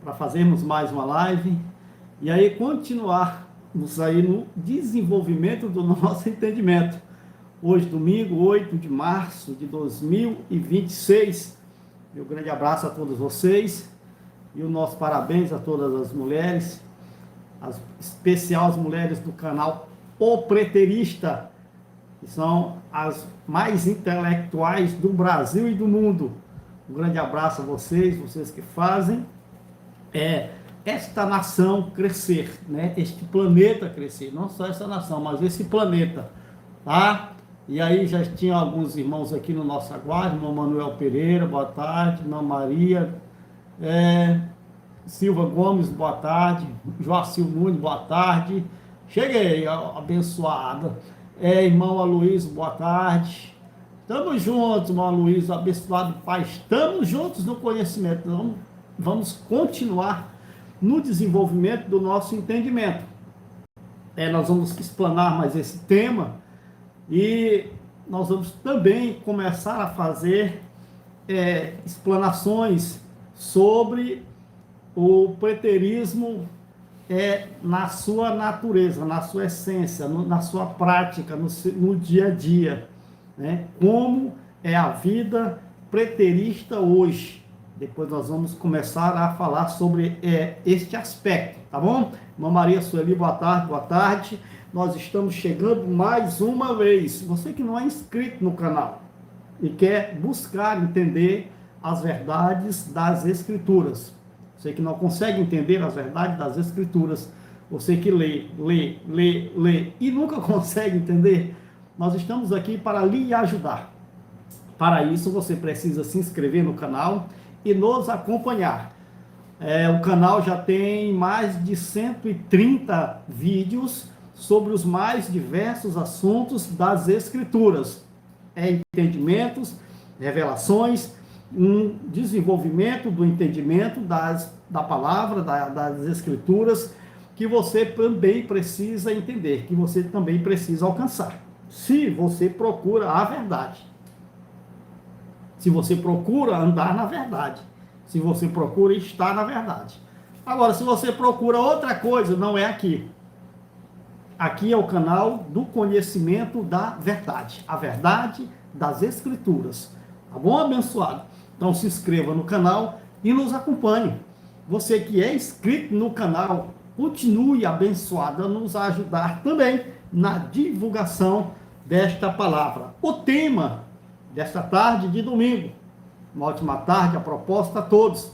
para fazermos mais uma live e aí continuarmos aí no desenvolvimento do nosso entendimento. Hoje, domingo, 8 de março de 2026. Meu grande abraço a todos vocês e o nosso parabéns a todas as mulheres, especial as mulheres do canal O Preterista, que são as mais intelectuais do Brasil e do mundo. Um grande abraço a vocês que fazem esta nação crescer, né? Este planeta crescer, não só essa nação, mas esse planeta, tá? E aí já tinha alguns irmãos aqui no nosso aguardo, irmão Manuel Pereira, boa tarde, irmã Maria, Silva Gomes, boa tarde, Joacil Nunes, boa tarde, cheguei, abençoada, irmão Aloysio, boa tarde, estamos juntos, irmão Aloysio, abençoado Pai, estamos juntos no conhecimento, então, vamos continuar no desenvolvimento do nosso entendimento, nós vamos explanar mais esse tema, e nós vamos também começar a fazer explanações sobre o preterismo na sua natureza, na sua essência, na sua prática, no dia a dia, né? Como é a vida preterista hoje. Depois nós vamos começar a falar sobre este aspecto, tá bom? Irmã Maria Sueli, boa tarde, boa tarde. Nós estamos chegando mais uma vez. Você que não é inscrito no canal e quer buscar entender as verdades das Escrituras, você que não consegue entender as verdades das Escrituras, você que lê e nunca consegue entender, nós estamos aqui para lhe ajudar. Para isso, você precisa se inscrever no canal e nos acompanhar. O canal já tem mais de 130 vídeos sobre os mais diversos assuntos das Escrituras, entendimentos, revelações, um desenvolvimento do entendimento da palavra, das Escrituras, que você também precisa entender, que você também precisa alcançar, se você procura a verdade, se você procura andar na verdade, se você procura estar na verdade. Agora, se você procura outra coisa, não é aqui. Aqui é o canal do conhecimento da verdade, a verdade das Escrituras. Tá bom, abençoado? Então se inscreva no canal e nos acompanhe. Você que é inscrito no canal, continue abençoado a nos ajudar também na divulgação desta palavra. O tema desta tarde de domingo, uma ótima tarde, a proposta a todos.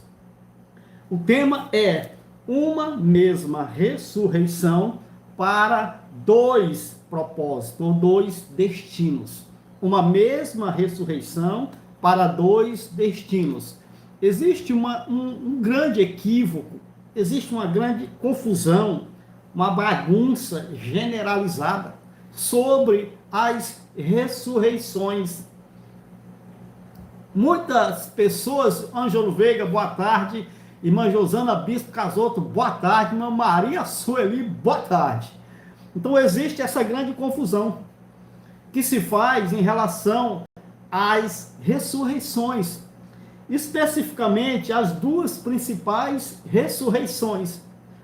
O tema é uma mesma ressurreição para dois propósitos, ou dois destinos. Uma mesma ressurreição para dois destinos. Existe um grande equívoco, existe uma grande confusão, uma bagunça generalizada sobre as ressurreições. Muitas pessoas, Ângelo Veiga, boa tarde, irmã Josana Bispo Casoto, boa tarde, irmã Maria Sueli, boa tarde. Então existe essa grande confusão que se faz em relação às ressurreições, especificamente as duas principais ressurreições: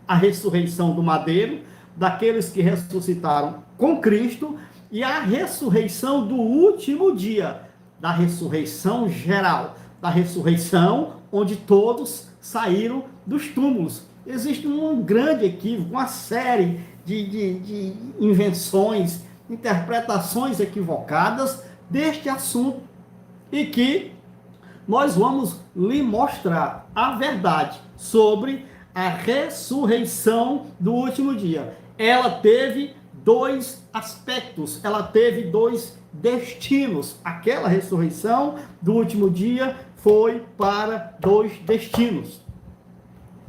a ressurreição do madeiro, daqueles que ressuscitaram com Cristo, e a ressurreição do último dia, da ressurreição geral, da ressurreição onde todos saíram dos túmulos. Existe um grande equívoco, uma série de invenções, interpretações equivocadas deste assunto, e que nós vamos lhe mostrar a verdade sobre a ressurreição do último dia. Ela teve dois aspectos, ela teve dois destinos. Aquela ressurreição do último dia foi para dois destinos.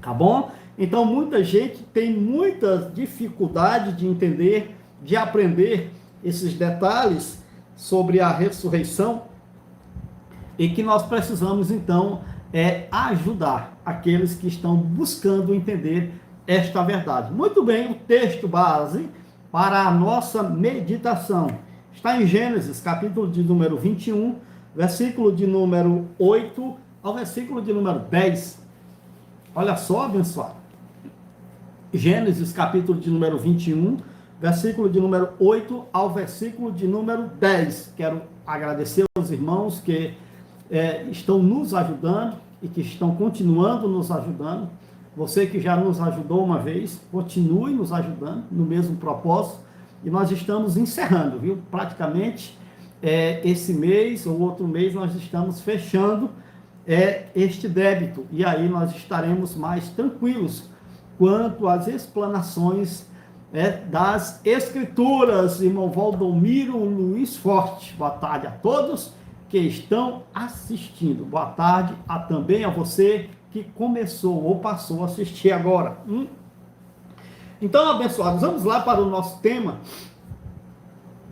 Tá bom? Então muita gente tem muita dificuldade de entender, de aprender esses detalhes sobre a ressurreição, e que nós precisamos então ajudar aqueles que estão buscando entender esta verdade. Muito bem, o texto base para a nossa meditação está em Gênesis, capítulo de número 21, versículo de número 8 ao versículo de número 10. Olha só, abençoado. Gênesis, capítulo de número 21, versículo de número 8 ao versículo de número 10. Quero agradecer aos irmãos que estão nos ajudando e que estão continuando nos ajudando. Você que já nos ajudou uma vez, continue nos ajudando no mesmo propósito. E nós estamos encerrando, viu? Praticamente esse mês ou outro mês nós estamos fechando este débito. E aí nós estaremos mais tranquilos quanto às explanações das Escrituras. Irmão Valdomiro Luiz Forte, boa tarde a todos que estão assistindo. Boa tarde também a você que começou ou passou a assistir agora. Então, abençoados, vamos lá para o nosso tema.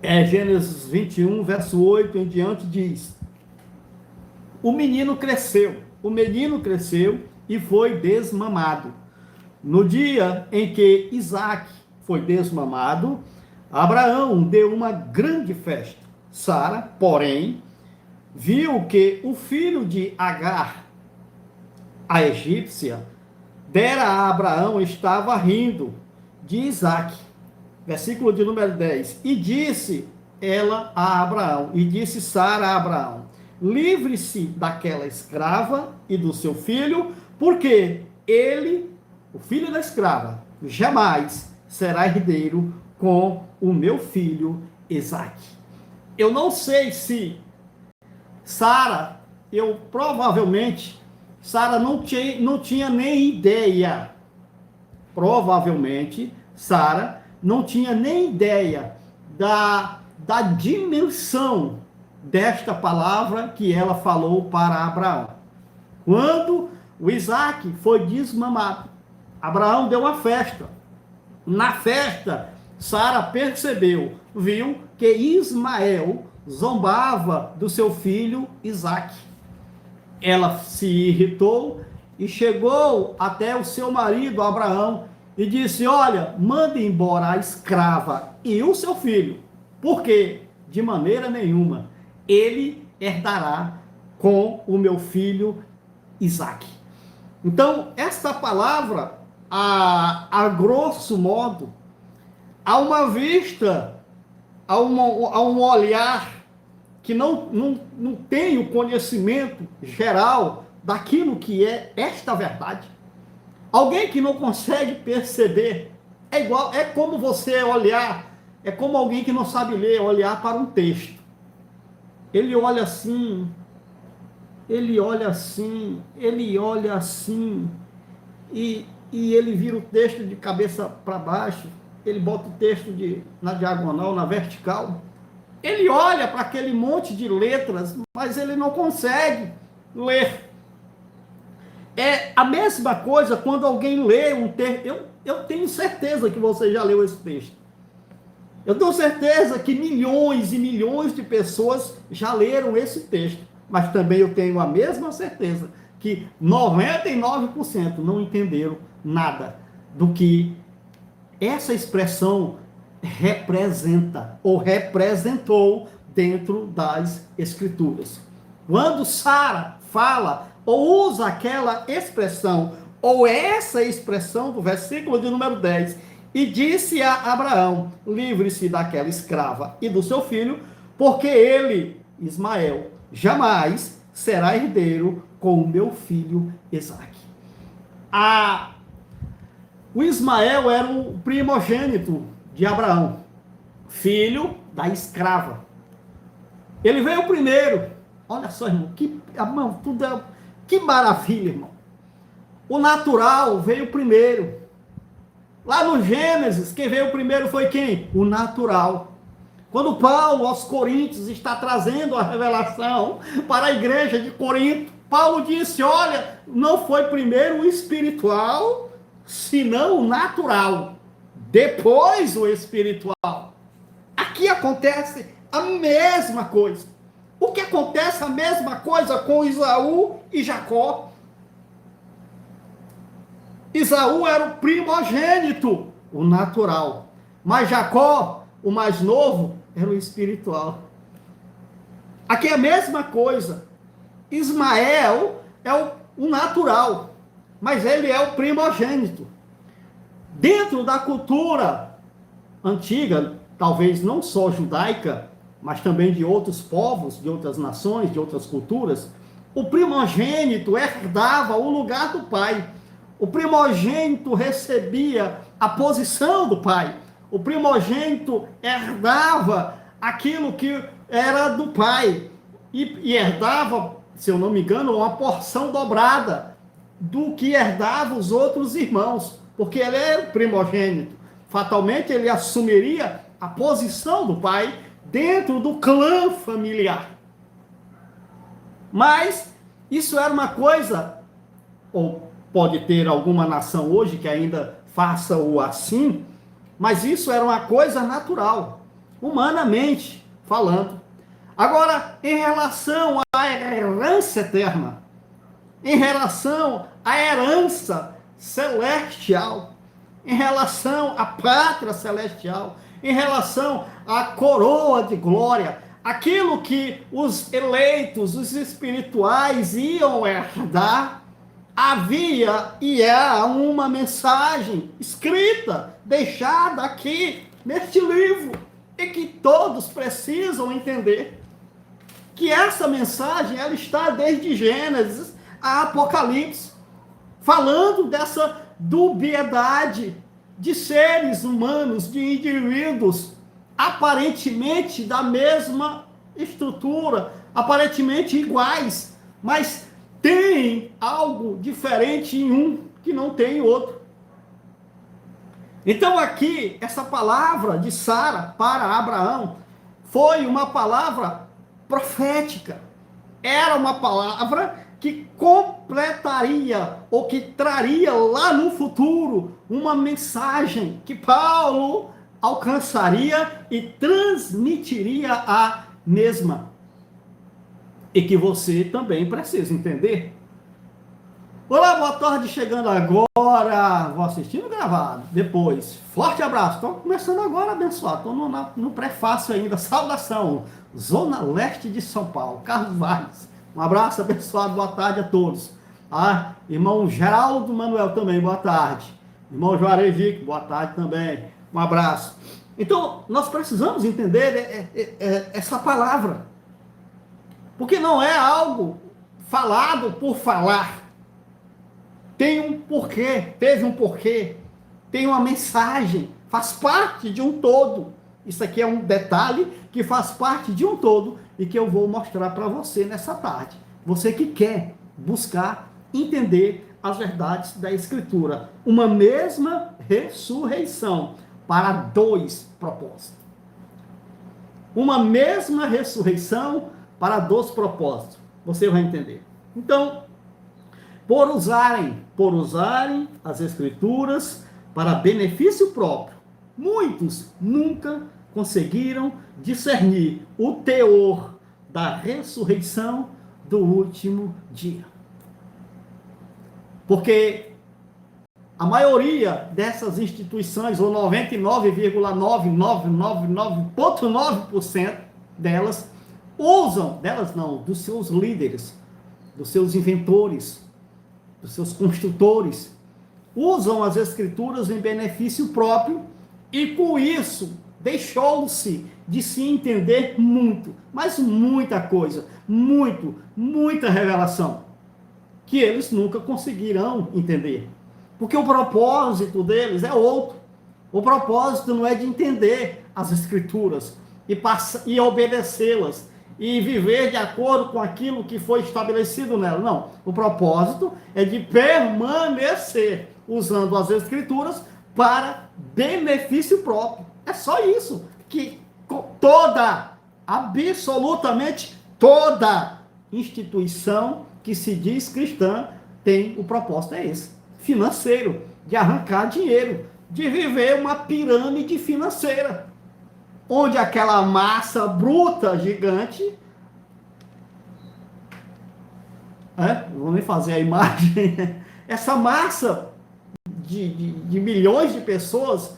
Gênesis 21, verso 8 em diante diz: o menino cresceu e foi desmamado. No dia em que Isaac foi desmamado, Abraão deu uma grande festa. Sara, porém, viu que o filho de Agar, a egípcia, dera a Abraão, estava rindo de Isaac. Versículo de número 10. E disse ela a Abraão, e disse Sara a Abraão: livre-se daquela escrava e do seu filho, porque ele, o filho da escrava, jamais será herdeiro com o meu filho Isaque. Eu não sei se Sara, provavelmente, Sara não tinha nem ideia. Provavelmente, Sara não tinha nem ideia da dimensão desta palavra que ela falou para Abraão. Quando o Isaque foi desmamado, Abraão deu uma festa. Na festa, Sara percebeu, viu que Ismael zombava do seu filho Isaque. Ela se irritou e chegou até o seu marido Abraão e disse: olha, mande embora a escrava e o seu filho, porque de maneira nenhuma ele herdará com o meu filho Isaque. Então, esta palavra, a grosso modo, a uma vista, a um olhar que não tem o conhecimento geral daquilo que é esta verdade, alguém que não consegue perceber, é como você olhar, é como alguém que não sabe ler, olhar para um texto. Ele olha assim, ele olha assim, e ele vira o texto de cabeça para baixo, ele bota o texto na diagonal, na vertical. Ele olha para aquele monte de letras, mas ele não consegue ler. É a mesma coisa quando alguém lê um texto. Eu tenho certeza que você já leu esse texto. Eu tenho certeza que milhões e milhões de pessoas já leram esse texto. Mas também eu tenho a mesma certeza que 99% não entenderam nada do que essa expressão representa ou representou dentro das Escrituras. Quando Sara fala ou usa aquela expressão ou essa expressão do versículo de número 10, e disse a Abraão: livre-se daquela escrava e do seu filho, porque ele, Ismael, jamais será herdeiro com o meu filho Isaque. O Ismael era o primogênito de Abraão, filho da escrava. Ele veio primeiro. Olha só, irmão, que maravilha, irmão. O natural veio primeiro. Lá no Gênesis, quem veio primeiro foi quem? O natural. Quando Paulo, aos Coríntios, está trazendo a revelação para a igreja de Corinto, Paulo disse: olha, não foi primeiro o espiritual, senão o natural. Depois o espiritual. Aqui acontece a mesma coisa. O que acontece a mesma coisa com Esaú e Jacó? Esaú era o primogênito, o natural. Mas Jacó, o mais novo, era o espiritual. Aqui é a mesma coisa. Ismael é o natural. mas ele é o primogênito. Dentro da cultura antiga, talvez não só judaica, mas também de outros povos, de outras nações, de outras culturas, o primogênito herdava o lugar do pai. O primogênito recebia a posição do pai. O primogênito herdava aquilo que era do pai. E herdava, se eu não me engano, uma porção dobrada do que herdava os outros irmãos, porque ele era o primogênito. Fatalmente, ele assumiria a posição do pai dentro do clã familiar. Mas isso era uma coisa, ou pode ter alguma nação hoje que ainda faça-o assim, mas isso era uma coisa natural, humanamente falando. Agora, em relação à herança eterna, em relação à herança celestial, em relação à pátria celestial, em relação à coroa de glória, aquilo que os eleitos, os espirituais iam herdar, havia e há uma mensagem escrita, deixada aqui neste livro, e que todos precisam entender. Que essa mensagem, ela está desde Gênesis a Apocalipse, falando dessa dubiedade de seres humanos, de indivíduos, aparentemente da mesma estrutura, aparentemente iguais, mas tem algo diferente em um que não tem em outro. Então aqui, essa palavra de Sara para Abraão foi uma palavra profética. Era uma palavra que completaria ou que traria lá no futuro uma mensagem que Paulo alcançaria e transmitiria a mesma. E que você também precisa entender. Olá, boa tarde, chegando agora. Vou assistindo gravado. Depois, forte abraço. Estou começando agora, abençoado. Estou no prefácio ainda. Saudação. Zona Leste de São Paulo. Carlos Vargas. Um abraço, abençoado. Boa tarde a todos. Irmão Geraldo Manuel também, boa tarde. Irmão Juarez Vic, boa tarde também. Um abraço. Então, nós precisamos entender essa palavra. Porque não é algo falado por falar. Tem um porquê, teve um porquê, tem uma mensagem, faz parte de um todo. Isso aqui é um detalhe que faz parte de um todo e que eu vou mostrar para você nessa tarde. Você que quer buscar entender as verdades da Escritura. Uma mesma ressurreição para dois propósitos. Uma mesma ressurreição para dois propósitos. Você vai entender. Então, por usarem as Escrituras para benefício próprio, muitos nunca conseguiram discernir o teor da ressurreição do último dia. Porque a maioria dessas instituições, ou 99,9999,9% delas, dos seus líderes, dos seus inventores, dos seus construtores, usam as Escrituras em benefício próprio e com isso deixou-se de se entender muito, mas muita coisa, muita revelação, que eles nunca conseguirão entender. Porque o propósito deles é outro. O propósito não é de entender as Escrituras e obedecê-las, e viver de acordo com aquilo que foi estabelecido nela. Não. O propósito é de permanecer usando as Escrituras para benefício próprio. É só isso que absolutamente toda instituição que se diz cristã tem o propósito, é esse. Financeiro, de arrancar dinheiro, de viver uma pirâmide financeira, onde aquela massa bruta, gigante, não vou nem fazer a imagem, essa massa de milhões de pessoas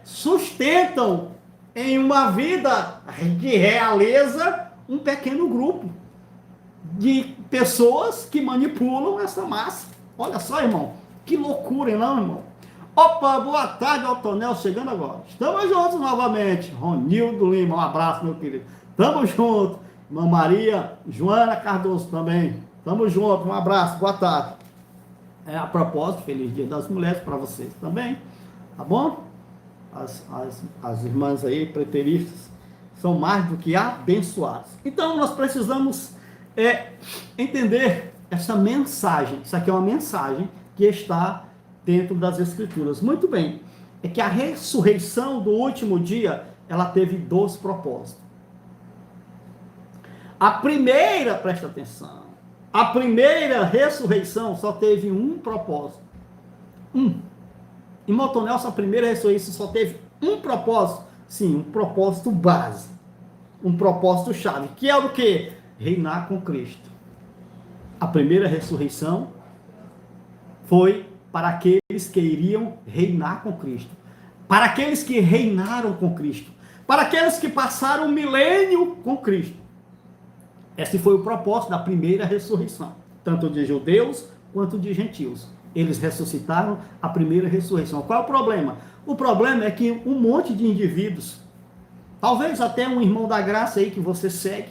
sustentam em uma vida de realeza um pequeno grupo de pessoas que manipulam essa massa. Olha só, irmão, que loucura, não, irmão? Opa, boa tarde, Altonel, chegando agora. Estamos juntos novamente. Ronildo Lima, um abraço, meu querido. Estamos juntos. Irmã Maria, Joana Cardoso também. Estamos juntos, um abraço, boa tarde. A propósito, feliz Dia das Mulheres para vocês também, tá bom? As irmãs aí, preteristas, são mais do que abençoadas. Então, nós precisamos entender essa mensagem. Isso aqui é uma mensagem que está dentro das Escrituras. Muito bem. É que a ressurreição do último dia, ela teve 2 propósitos. A primeira, presta atenção, a primeira ressurreição só teve um propósito. Em Motonel, a primeira ressurreição só teve um propósito. Sim, um propósito base. Um propósito chave. Que é o quê? Reinar com Cristo. A primeira ressurreição foi para aqueles que iriam reinar com Cristo. Para aqueles que reinaram com Cristo. Para aqueles que passaram um milênio com Cristo. Esse foi o propósito da primeira ressurreição. Tanto de judeus quanto de gentios. Eles ressuscitaram a primeira ressurreição. Qual é o problema? O problema é que um monte de indivíduos, talvez até um irmão da graça aí que você segue,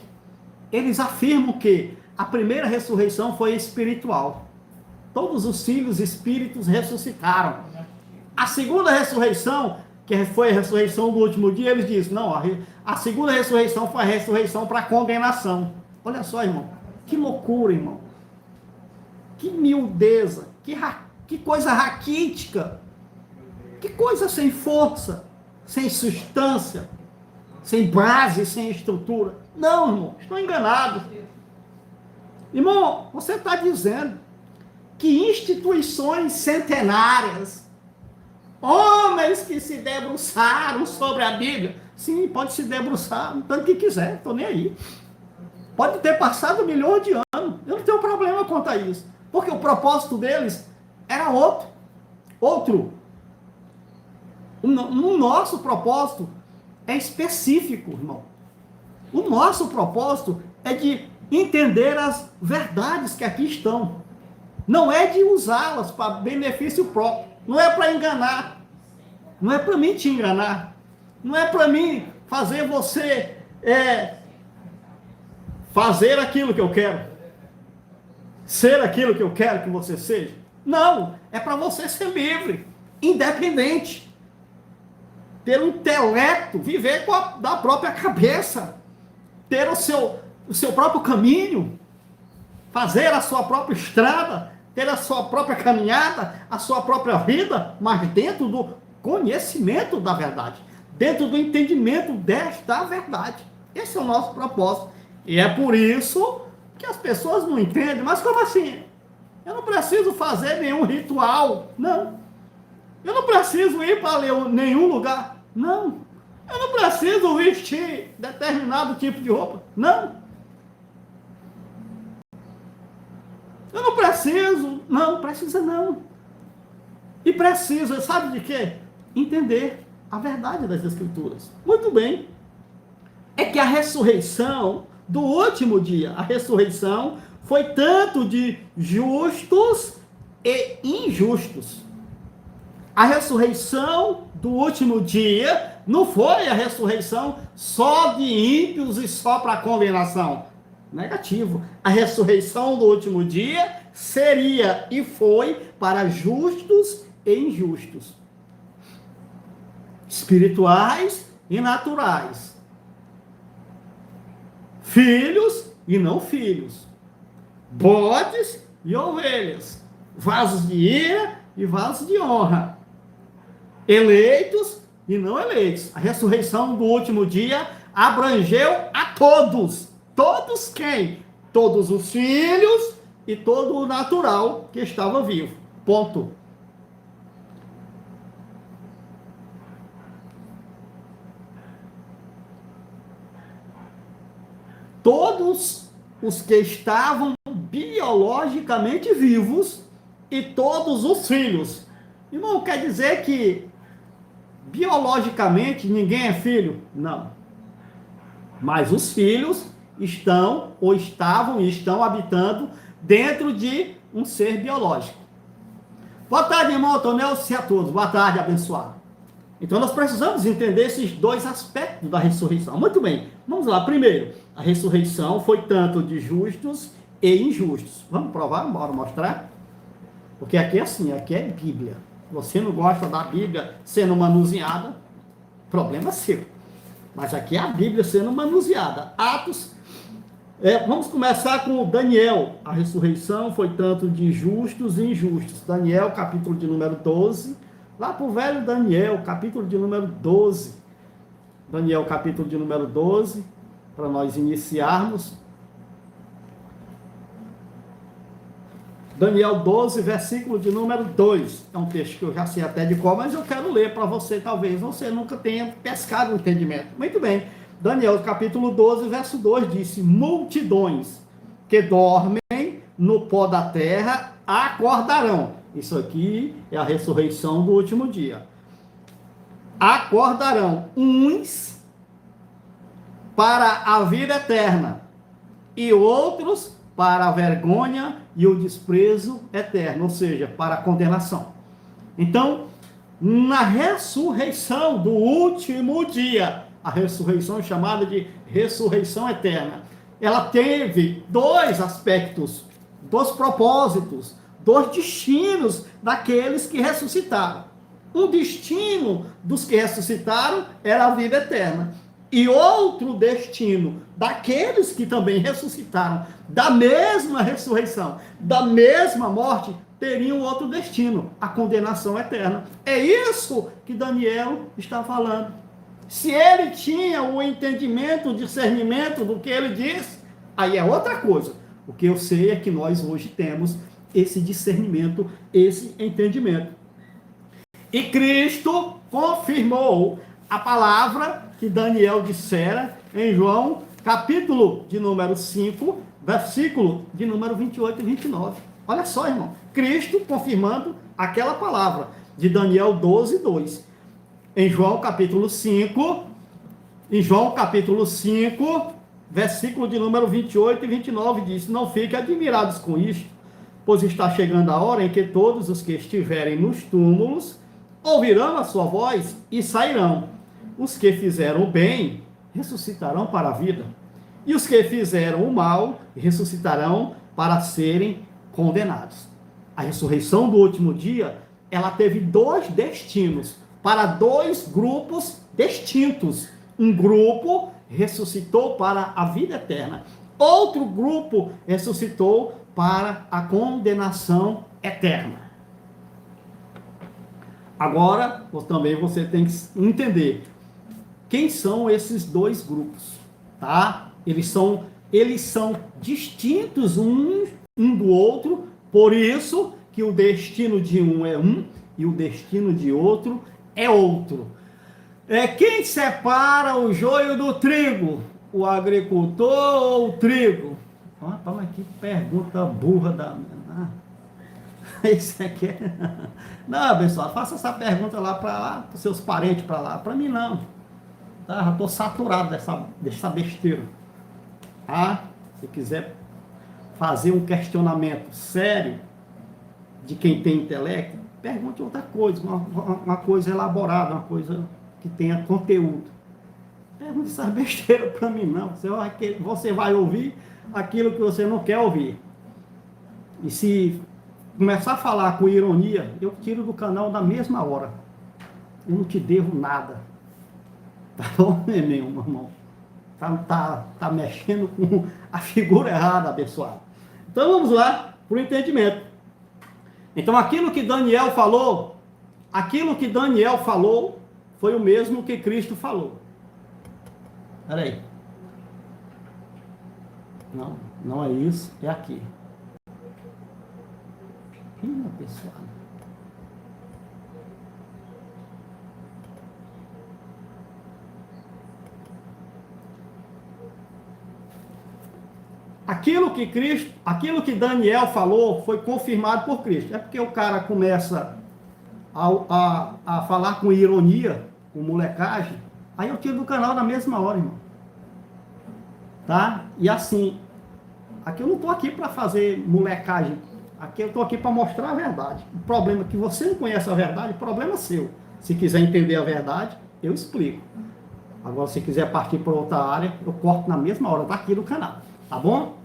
eles afirmam que a primeira ressurreição foi espiritual. Todos os filhos espíritos ressuscitaram. A segunda ressurreição, que foi a ressurreição do último dia, eles dizem, não, a segunda ressurreição foi a ressurreição para condenação. Olha só, irmão, que loucura, irmão. Que miudeza, que coisa raquítica, que coisa sem força, sem substância, sem base, sem estrutura. Não, irmão, estou enganado. Irmão, você está dizendo que instituições centenárias, homens que se debruçaram sobre a Bíblia, sim, pode se debruçar o tanto que quiser, estou nem aí. Pode ter passado milhões de anos, eu não tenho problema quanto a isso, porque o propósito deles era outro. O nosso propósito é específico, irmão. O nosso propósito é de entender as verdades que aqui estão. Não é de usá-las para benefício próprio. Não é para enganar. Não é para mim te enganar. Não é para mim fazer você fazer aquilo que eu quero. Ser aquilo que eu quero que você seja. Não. É para você ser livre. Independente. Ter um intelecto. Viver da própria cabeça. Ter o seu próprio caminho. Fazer a sua própria estrada. Ter a sua própria caminhada. A sua própria vida. Mas dentro do conhecimento da verdade. Dentro do entendimento desta verdade. Esse é o nosso propósito. E é por isso que as pessoas não entendem. Mas como assim? Eu não preciso fazer nenhum ritual. Não. Eu não preciso ir para nenhum lugar. Não. Eu não preciso vestir determinado tipo de roupa. Não. Eu não preciso. Não, precisa não. E precisa, sabe de quê? Entender a verdade das Escrituras. Muito bem. É que a ressurreição do último dia, a ressurreição foi tanto de justos e injustos. A ressurreição do último dia não foi a ressurreição só de ímpios e só para condenação. Negativo. A ressurreição do último dia seria e foi para justos e injustos. Espirituais e naturais. Filhos e não filhos. Bodes e ovelhas. Vasos de ira e vasos de honra. Eleitos e não eleitos. A ressurreição do último dia abrangeu a todos. Todos quem? Todos os filhos e todo o natural que estava vivo. Ponto. Todos os que estavam biologicamente vivos e todos os filhos. Irmão, quer dizer que biologicamente ninguém é filho? Não. Mas os filhos estão ou estavam e estão habitando dentro de um ser biológico. Boa tarde, irmão Antonel, e a todos. Boa tarde, abençoado. Então, nós precisamos entender esses dois aspectos da ressurreição. Muito bem, vamos lá. Primeiro, a ressurreição foi tanto de justos e injustos. Vamos provar? Bora mostrar? Porque aqui é assim, aqui é Bíblia. Você não gosta da Bíblia sendo manuseada, problema seu. Mas aqui é a Bíblia sendo manuseada. Atos. Vamos começar com Daniel. A ressurreição foi tanto de justos e injustos. Daniel, capítulo de número 12. Lá para o velho Daniel, capítulo de número 12. Daniel, capítulo de número 12. Para nós iniciarmos. Daniel 12, versículo de número 2. É um texto que eu já sei até de qual, mas eu quero ler para você. Talvez você nunca tenha pescado o entendimento. Muito bem. Daniel, capítulo 12, verso 2, disse: multidões que dormem no pó da terra acordarão. Isso aqui é a ressurreição do último dia. Acordarão uns para a vida eterna e outros para a vergonha e o desprezo eterno, ou seja, para a condenação. Então, na ressurreição do último dia, a ressurreição chamada de ressurreição eterna, ela teve dois aspectos, dois propósitos, dois destinos daqueles que ressuscitaram. Um destino dos que ressuscitaram era a vida eterna. E outro destino daqueles que também ressuscitaram, da mesma ressurreição, da mesma morte, teriam outro destino, a condenação eterna. É isso que Daniel está falando. Se ele tinha o entendimento, o discernimento do que ele diz, aí é outra coisa. O que eu sei é que nós hoje temos esse discernimento, esse entendimento. E Cristo confirmou a palavra que Daniel dissera em João, capítulo de número 5, versículo de número 28 e 29. Olha só, irmão. Cristo confirmando aquela palavra de Daniel 12, 2. Em João, capítulo 5, versículo de número 28 e 29, diz: não fiquem admirados com isto, pois está chegando a hora em que todos os que estiverem nos túmulos ouvirão a sua voz e sairão. Os que fizeram o bem ressuscitarão para a vida, e os que fizeram o mal ressuscitarão para serem condenados. A ressurreição do último dia, ela teve dois destinos, para dois grupos distintos. Um grupo ressuscitou para a vida eterna, outro grupo ressuscitou para a condenação eterna. Agora, também você tem que entender quem são esses dois grupos, tá? Eles são distintos um do outro, por isso que o destino de um é um e o destino de outro é outro. Quem separa o joio do trigo? O agricultor ou o trigo? Mas que pergunta burra da... Isso aqui é... Não, pessoal, faça essa pergunta lá para os seus parentes para lá. Para mim, não. Tá? Já estou saturado dessa besteira. Tá? Se quiser fazer um questionamento sério de quem tem intelecto, pergunte outra coisa, uma coisa elaborada, uma coisa que tenha conteúdo. Pergunte essa besteira para mim, não. Você vai ouvir aquilo que você não quer ouvir. E se começar a falar com ironia, eu tiro do canal na mesma hora. Eu não te devo nada. Tá bom, meu irmão? Tá mexendo com a figura errada, abençoado. Então vamos lá para o entendimento. Então aquilo que Daniel falou foi o mesmo que Cristo falou. Espera aí. Não é isso, é aqui. Pessoal. Aquilo que Daniel falou foi confirmado por Cristo. É porque o cara começa a falar com ironia, com molecagem, aí eu tiro do canal na mesma hora, irmão. Tá? E assim, aqui eu não estou aqui para fazer molecagem. Aqui eu estou aqui para mostrar a verdade. O problema é que você não conhece a verdade, o problema é seu. Se quiser entender a verdade, eu explico. Agora, se quiser partir para outra área, eu corto na mesma hora daqui do canal. Tá bom?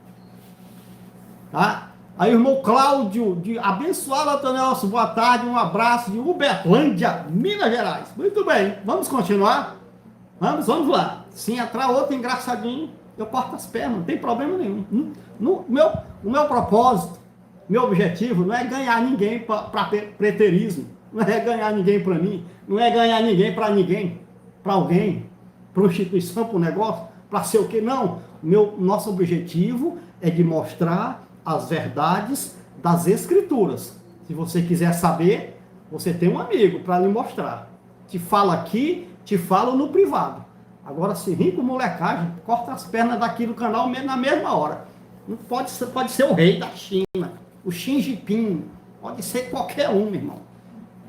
Tá? Aí, irmão Cláudio, de abençoado Atanelso, boa tarde, um abraço de Uberlândia, Minas Gerais. Muito bem, vamos continuar? Vamos lá. Se entrar outro engraçadinho, eu corto as pernas, não tem problema nenhum. O meu propósito, meu objetivo não é ganhar ninguém para preterismo, não é ganhar ninguém para mim, não é ganhar ninguém, para alguém, para uma instituição, para um negócio, para ser o quê? Não. Nosso objetivo é de mostrar as verdades das Escrituras. Se você quiser saber, você tem um amigo para lhe mostrar. Te falo aqui, te falo no privado. Agora, se vir com molecagem, corta as pernas daqui do canal na mesma hora. Não pode ser o rei da China, o Xi Jinping, pode ser qualquer um, meu irmão.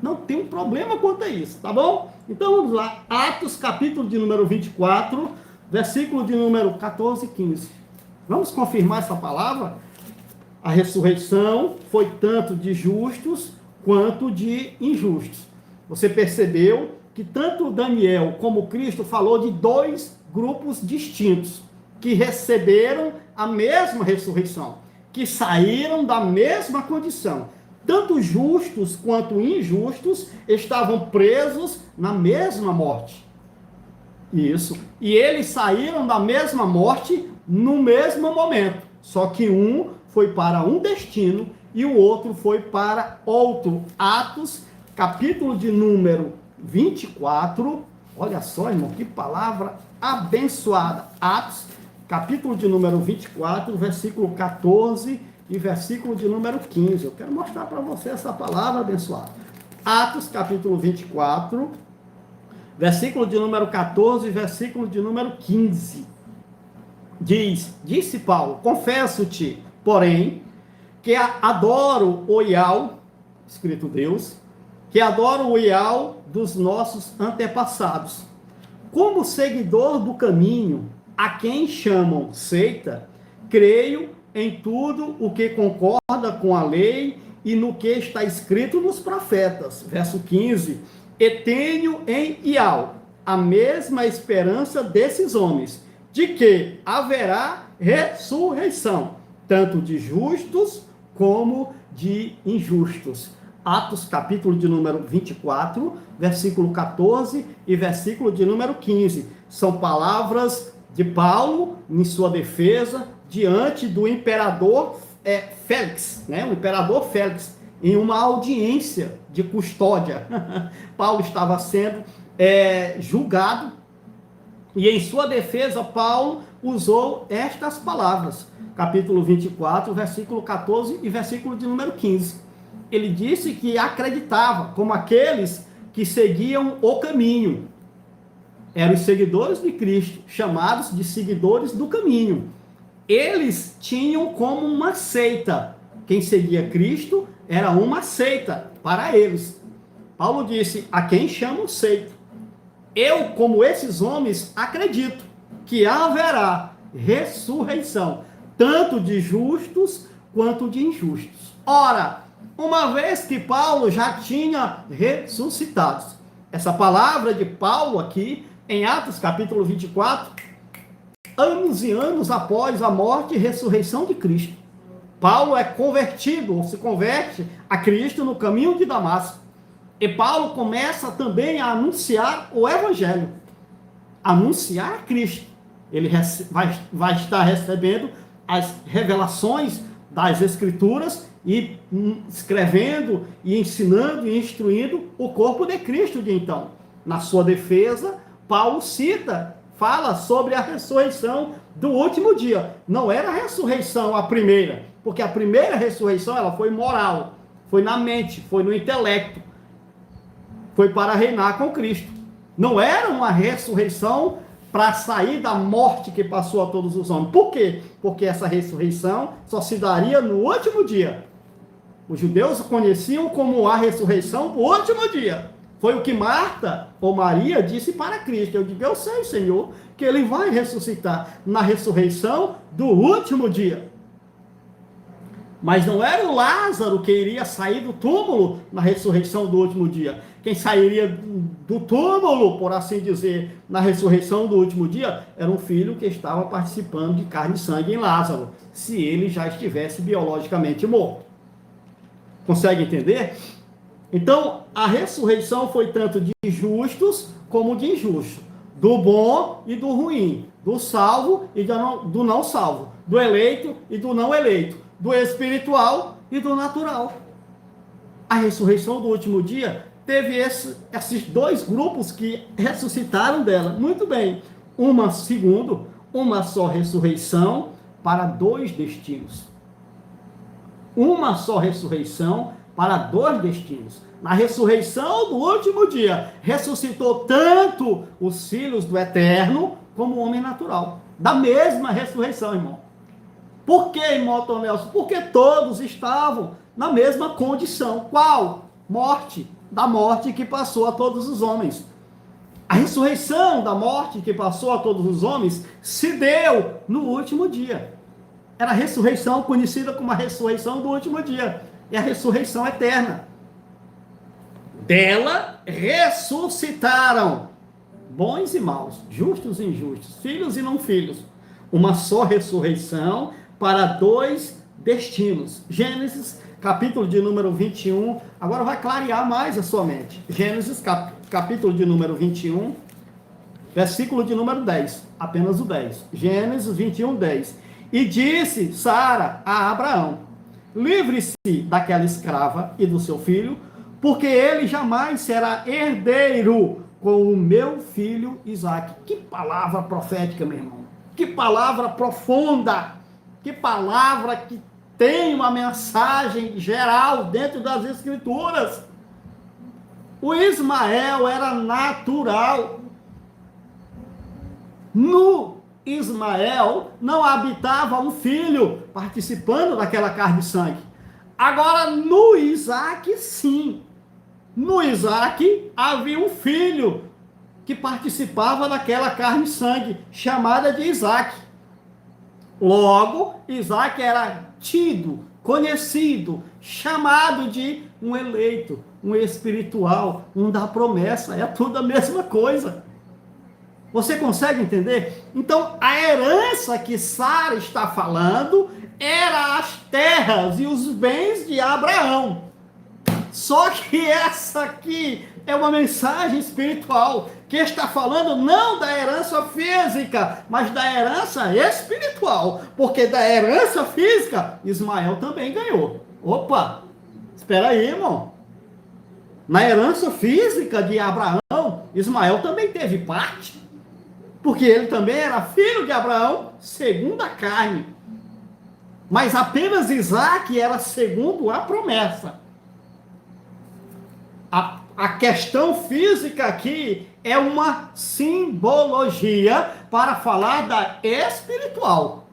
Não tem um problema quanto a isso, tá bom? Então vamos lá. Atos, capítulo de número 24, versículo de número 14 e 15. Vamos confirmar essa palavra? A ressurreição foi tanto de justos quanto de injustos. Você percebeu que tanto Daniel como Cristo falou de dois grupos distintos, que receberam a mesma ressurreição, que saíram da mesma condição. Tanto justos quanto injustos estavam presos na mesma morte. Isso. E eles saíram da mesma morte no mesmo momento. Só que um foi para um destino e o outro foi para outro. Atos, capítulo de número 24. Olha só, irmão, que palavra abençoada. Atos, capítulo de número 24, versículo 14 e versículo de número 15. Eu quero mostrar para você essa palavra abençoada. Atos, capítulo 24, versículo de número 14 e versículo de número 15. Disse Paulo: confesso-te, porém, que adoro o Ial, escrito Deus, que adoro o Ial dos nossos antepassados. Como seguidor do caminho, a quem chamam seita, creio em tudo o que concorda com a lei e no que está escrito nos profetas. Verso 15. E tenho em Ial a mesma esperança desses homens, de que haverá ressurreição, tanto de justos como de injustos. Atos, capítulo de número 24, versículo 14 e versículo de número 15. São palavras de Paulo em sua defesa diante do imperador Félix, né? O imperador Félix, em uma audiência de custódia. Paulo estava sendo julgado e em sua defesa Paulo usou estas palavras. Capítulo 24, versículo 14 e versículo de número 15. Ele disse que acreditava, como aqueles que seguiam o caminho. Eram os seguidores de Cristo, chamados de seguidores do caminho. Eles tinham como uma seita. Quem seguia Cristo era uma seita para eles. Paulo disse: a quem chamam seita? Eu, como esses homens, acredito que haverá ressurreição, tanto de justos quanto de injustos. Ora, uma vez que Paulo já tinha ressuscitado, essa palavra de Paulo aqui, em Atos capítulo 24, anos e anos após a morte e ressurreição de Cristo, Paulo é convertido, ou se converte a Cristo no caminho de Damasco. E Paulo começa também a anunciar o Evangelho, anunciar Cristo. Ele vai estar recebendo as revelações das Escrituras e escrevendo e ensinando e instruindo o corpo de Cristo de então. Na sua defesa, Paulo fala sobre a ressurreição do último dia. Não era a ressurreição a primeira, porque a primeira ressurreição ela foi moral, foi na mente, foi no intelecto, foi para reinar com Cristo. Não era uma ressurreição para sair da morte que passou a todos os homens. Por quê? Porque essa ressurreição só se daria no último dia. Os judeus conheciam como a ressurreição do último dia. Foi o que Marta ou Maria disse para Cristo. Eu digo: eu sei, Senhor, que ele vai ressuscitar na ressurreição do último dia. Mas não era o Lázaro que iria sair do túmulo na ressurreição do último dia. Quem sairia do túmulo, por assim dizer, na ressurreição do último dia, era um filho que estava participando de carne e sangue em Lázaro, se ele já estivesse biologicamente morto. Consegue entender? Então, a ressurreição foi tanto de justos como de injustos, do bom e do ruim, do salvo e do não salvo, do eleito e do não eleito, do espiritual e do natural. A ressurreição do último dia teve esses dois grupos que ressuscitaram dela. Muito bem. Uma só ressurreição para dois destinos. Uma só ressurreição para dois destinos. Na ressurreição do último dia, ressuscitou tanto os filhos do Eterno como o homem natural. Da mesma ressurreição, irmão. Por que, irmão Tom Nelson? Porque todos estavam na mesma condição. Qual? Morte. Da morte que passou a todos os homens. A ressurreição da morte que passou a todos os homens se deu no último dia. Era a ressurreição conhecida como a ressurreição do último dia. É a ressurreição eterna. Dela ressuscitaram bons e maus, justos e injustos, filhos e não filhos. Uma só ressurreição para dois destinos. Gênesis, capítulo de número 21. Agora vai clarear mais a sua mente. Gênesis, capítulo de número 21, versículo de número 10. Apenas o 10. Gênesis 21, 10. E disse Sara a Abraão: livre-se daquela escrava e do seu filho, porque ele jamais será herdeiro com o meu filho Isaque. Que palavra profética, meu irmão. Que palavra profunda. Que palavra que tem uma mensagem geral dentro das Escrituras. O Ismael era natural. No Ismael não habitava um filho participando daquela carne e sangue. Agora, no Isaque, sim. No Isaque havia um filho que participava daquela carne e sangue, chamada de Isaque. Logo, Isaque era tido, conhecido, chamado de um eleito, um espiritual, um da promessa. É tudo a mesma coisa. Você consegue entender? Então, a herança que Sara está falando era as terras e os bens de Abraão. Só que essa aqui é uma mensagem espiritual que está falando não da herança física, mas da herança espiritual. Porque da herança física, Ismael também ganhou. Opa, espera aí, irmão. Na herança física de Abraão, Ismael também teve parte. Porque ele também era filho de Abraão, segundo a carne. Mas apenas Isaque era segundo a promessa. A questão física aqui é uma simbologia para falar da espiritual.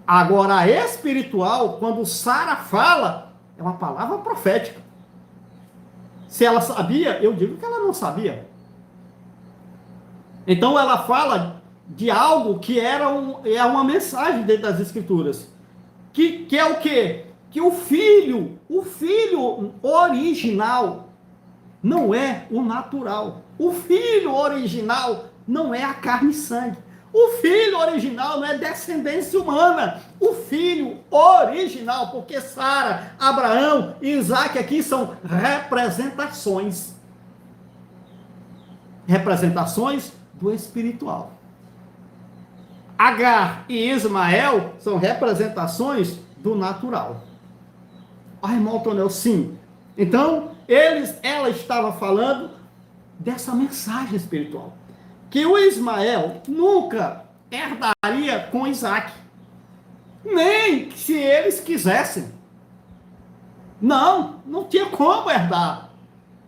Agora, a espiritual, quando Sara fala, é uma palavra profética. Se ela sabia, eu digo que ela não sabia. Então ela fala de algo que é uma mensagem dentro das Escrituras. Que é o quê? Que o filho original não é o natural. O filho original não é a carne e sangue. O filho original não é descendência humana. O filho original, porque Sara, Abraão e Isaque aqui são representações. Representações do espiritual. Agar e Ismael são representações do natural. Ah, irmão Tonel, sim. Então, ela estava falando dessa mensagem espiritual. Que o Ismael nunca herdaria com Isaque. Nem se eles quisessem. Não tinha como herdar.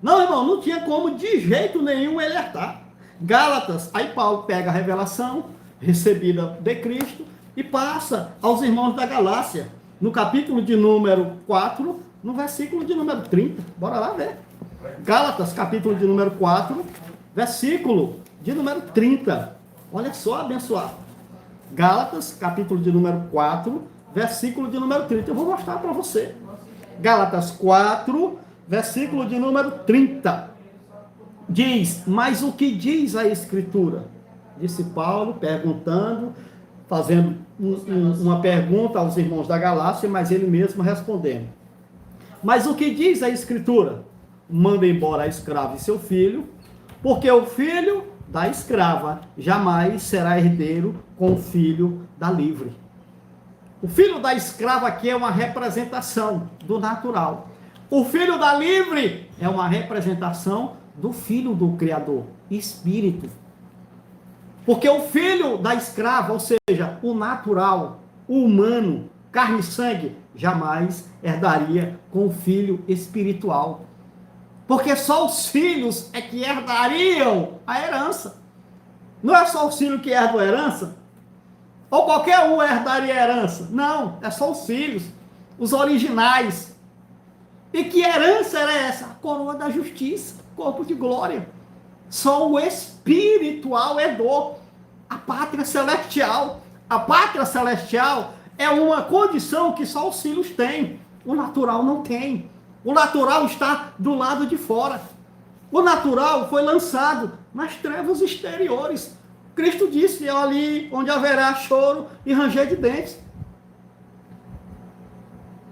Não, irmão, não tinha como de jeito nenhum ele herdar. Gálatas, aí Paulo pega a revelação recebida de Cristo e passa aos irmãos da Galácia, no capítulo de número 4, no versículo de número 30. Bora lá ver. Gálatas, capítulo de número 4, versículo de número 30. Olha só, abençoado. Gálatas, capítulo de número 4, versículo de número 30. Eu vou mostrar para você. Gálatas 4, versículo de número 30. Diz, mas o que diz a Escritura? Disse Paulo, perguntando, fazendo uma pergunta aos irmãos da Galácia, mas ele mesmo respondendo. Mas o que diz a Escritura? Manda embora a escrava e seu filho, porque o filho da escrava jamais será herdeiro com o filho da livre. O filho da escrava aqui é uma representação do natural. O filho da livre é uma representação do filho do Criador, Espírito. Porque o filho da escrava, ou seja, o natural, o humano, carne e sangue, jamais herdaria com o filho espiritual. Porque só os filhos é que herdariam a herança. Não é só os filhos que herdam a herança? Ou qualquer um herdaria a herança? Não, é só os filhos, os originais. E que herança era essa? A coroa da justiça, corpo de glória. Só o espiritual herdou a pátria celestial. A pátria celestial é uma condição que só os filhos têm. O natural não tem. O natural está do lado de fora. O natural foi lançado nas trevas exteriores. Cristo disse, é ali onde haverá choro e ranger de dentes.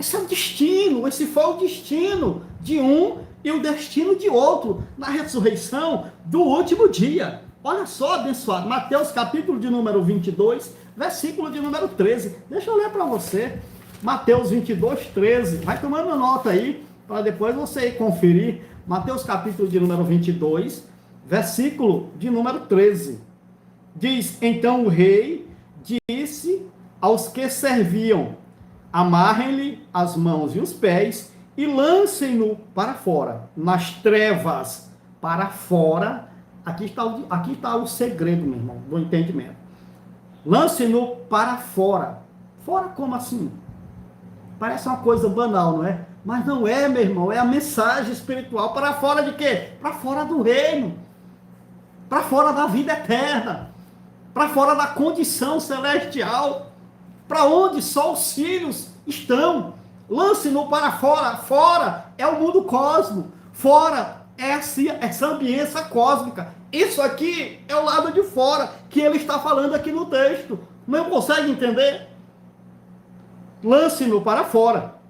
Esse é o destino, esse foi o destino de um e o destino de outro na ressurreição do último dia. Olha só, abençoado, Mateus capítulo de número 22, versículo de número 13. Deixa eu ler para você. Mateus 22, 13. Vai tomando nota aí, para depois você conferir. Mateus capítulo de número 22, versículo de número 13. Diz, então o rei disse aos que serviam, amarrem-lhe as mãos e os pés e lancem-no para fora, nas trevas, para fora. Aqui está o segredo, meu irmão, do entendimento. Lancem-no para fora. Fora como assim? Parece uma coisa banal, não é? Mas não é, meu irmão, é a mensagem espiritual. Para fora de quê? Para fora do reino. Para fora da vida eterna. Para fora da condição celestial. Para onde só os filhos estão. Lance-no para fora. Fora é o mundo cósmico. Fora é essa ambiência cósmica. Isso aqui é o lado de fora que ele está falando aqui no texto. Não consegue entender? Lance-no para fora.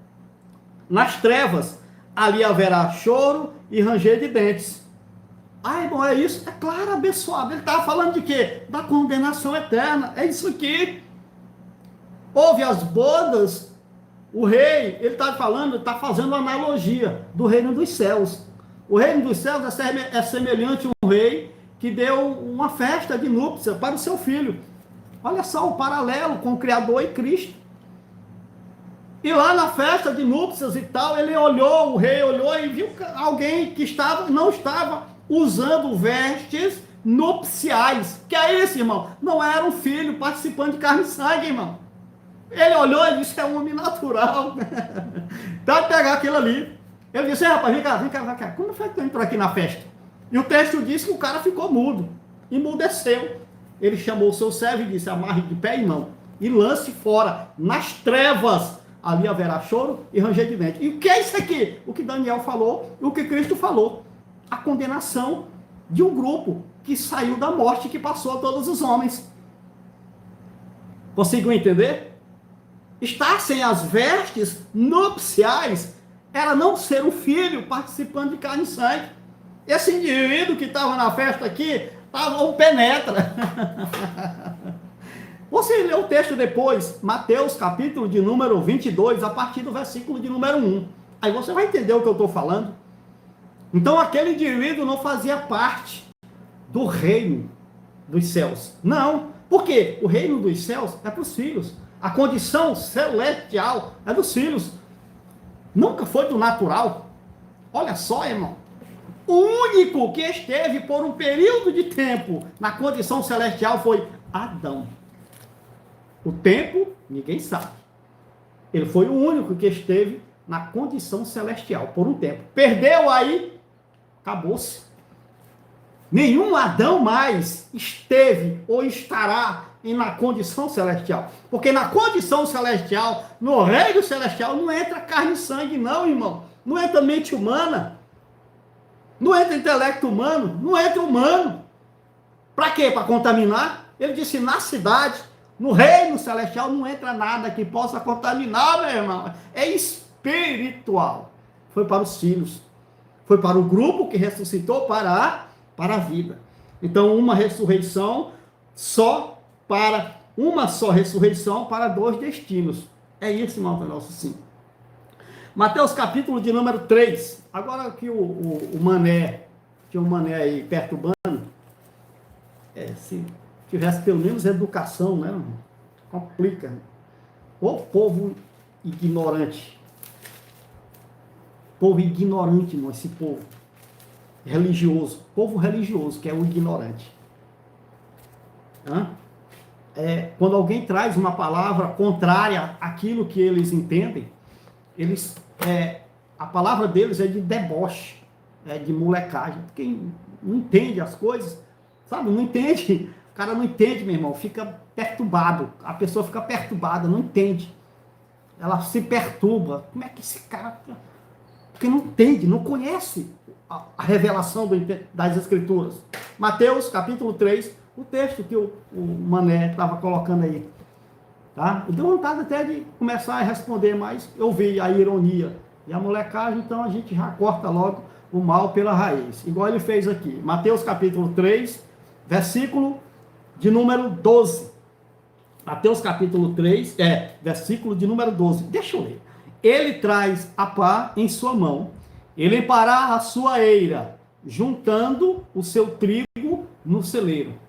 Nas trevas, ali haverá choro e ranger de dentes. Ai, bom, é isso? É claro, abençoado. Ele estava falando de quê? Da condenação eterna. É isso aqui. Houve as bodas, o rei, ele está falando, está fazendo uma analogia do reino dos céus. O reino dos céus é semelhante a um rei que deu uma festa de núpcias para o seu filho. Olha só o paralelo com o Criador e Cristo. E lá na festa de núpcias e tal, o rei olhou e viu alguém que não estava usando vestes nupciais. Que é isso, irmão? Não era um filho participando de carne e sangue, irmão. Ele olhou e disse, é um homem natural. Vai pegar aquilo ali. Ele disse, rapaz, vem cá. Como foi que tu entrou aqui na festa? E o texto diz que o cara ficou mudo, emudeceu. Ele chamou o seu servo e disse, amarre de pé e mão e lance fora, nas trevas. Ali haverá choro e ranger de dentes. E o que é isso aqui? O que Daniel falou e o que Cristo falou. A condenação de um grupo que saiu da morte, que passou a todos os homens. Conseguiu entender? Estar sem as vestes nupciais era não ser um filho participando de carne e sangue. Esse indivíduo que estava na festa aqui, estava um penetra. Você lê o texto depois, Mateus capítulo de número 22, a partir do versículo de número 1. Aí você vai entender o que eu estou falando. Então aquele indivíduo não fazia parte do reino dos céus. Não. Por quê? O reino dos céus é para os filhos. A condição celestial é dos filhos. Nunca foi do natural. Olha só, irmão. O único que esteve por um período de tempo na condição celestial foi Adão. O tempo, ninguém sabe. Ele foi o único que esteve na condição celestial por um tempo. Perdeu aí, acabou-se. Nenhum Adão mais esteve ou estará e na condição celestial. Porque na condição celestial, no reino celestial, não entra carne e sangue, não, irmão. Não entra mente humana. Não entra intelecto humano. Não entra humano. Para quê? Para contaminar? Ele disse, na cidade, no reino celestial, não entra nada que possa contaminar, meu irmão. É espiritual. Foi para os filhos. Foi para o grupo que ressuscitou para a vida. Então, uma só ressurreição para dois destinos. É isso, irmão, para nosso sim. Mateus capítulo de número 3. Agora que o Mané, tinha um Mané aí perturbando, se tivesse pelo menos educação, né? Complica. O povo ignorante. Povo ignorante, irmão, esse povo. Religioso. Povo religioso, que é o ignorante. Quando alguém traz uma palavra contrária àquilo que eles entendem, a palavra deles é de deboche, de molecagem. Quem não entende as coisas, sabe, não entende, o cara não entende, meu irmão, fica perturbado, a pessoa fica perturbada, não entende, ela se perturba. Como é que esse cara, porque não entende, não conhece a revelação das Escrituras. Mateus capítulo 3, o texto que o Mané estava colocando aí. Tá? Eu dei vontade até de começar a responder, mas eu vi a ironia e a molecagem, então a gente já corta logo o mal pela raiz, igual ele fez aqui. Mateus capítulo 3, versículo de número 12. Mateus capítulo 3, versículo de número 12. Deixa eu ler. Ele traz a pá em sua mão, ele limpará a sua eira, juntando o seu trigo no celeiro,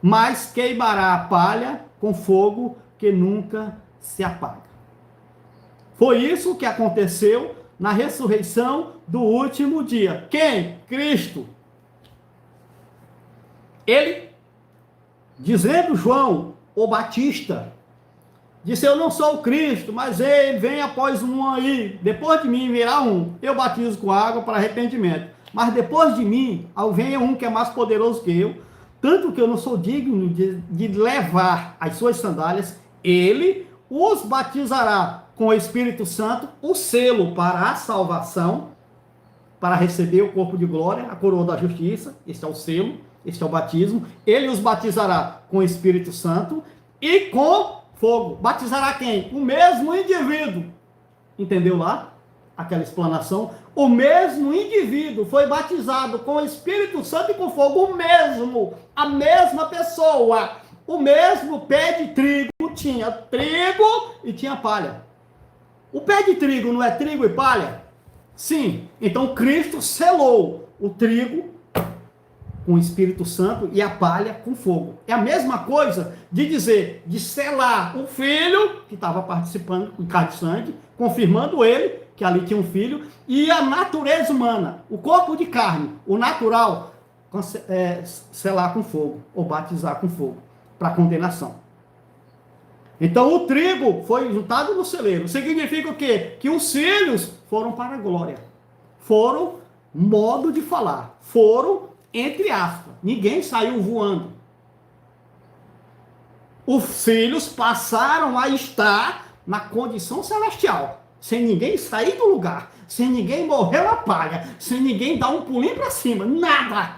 mas queimará a palha com fogo que nunca se apaga. Foi isso que aconteceu na ressurreição do último dia. Quem? Cristo. Ele, dizendo João, o Batista, disse, eu não sou o Cristo, mas ele vem após um aí, depois de mim virá um, eu batizo com água para arrependimento, mas depois de mim, vem um que é mais poderoso que eu, tanto que eu não sou digno de levar as suas sandálias, ele os batizará com o Espírito Santo, o selo para a salvação, para receber o corpo de glória, a coroa da justiça, este é o selo, este é o batismo, ele os batizará com o Espírito Santo e com fogo. Batizará quem? O mesmo indivíduo. Entendeu lá? Aquela explanação. O mesmo indivíduo foi batizado com o Espírito Santo e com fogo. O mesmo. A mesma pessoa. O mesmo pé de trigo. Tinha trigo e tinha palha. O pé de trigo não é trigo e palha? Sim. Então Cristo selou o trigo com o Espírito Santo e a palha com fogo. É a mesma coisa de dizer, de selar o filho, que estava participando com carne e sangue, confirmando ele, que ali tinha um filho, e a natureza humana, o corpo de carne, o natural, selar com fogo, ou batizar com fogo, para condenação. Então o trigo foi juntado no celeiro. Significa o quê? Que os filhos foram para a glória. Foram, modo de falar, foram entre aspas, ninguém saiu voando. Os filhos passaram a estar na condição celestial, sem ninguém sair do lugar, sem ninguém morrer na palha, sem ninguém dar um pulinho para cima, nada.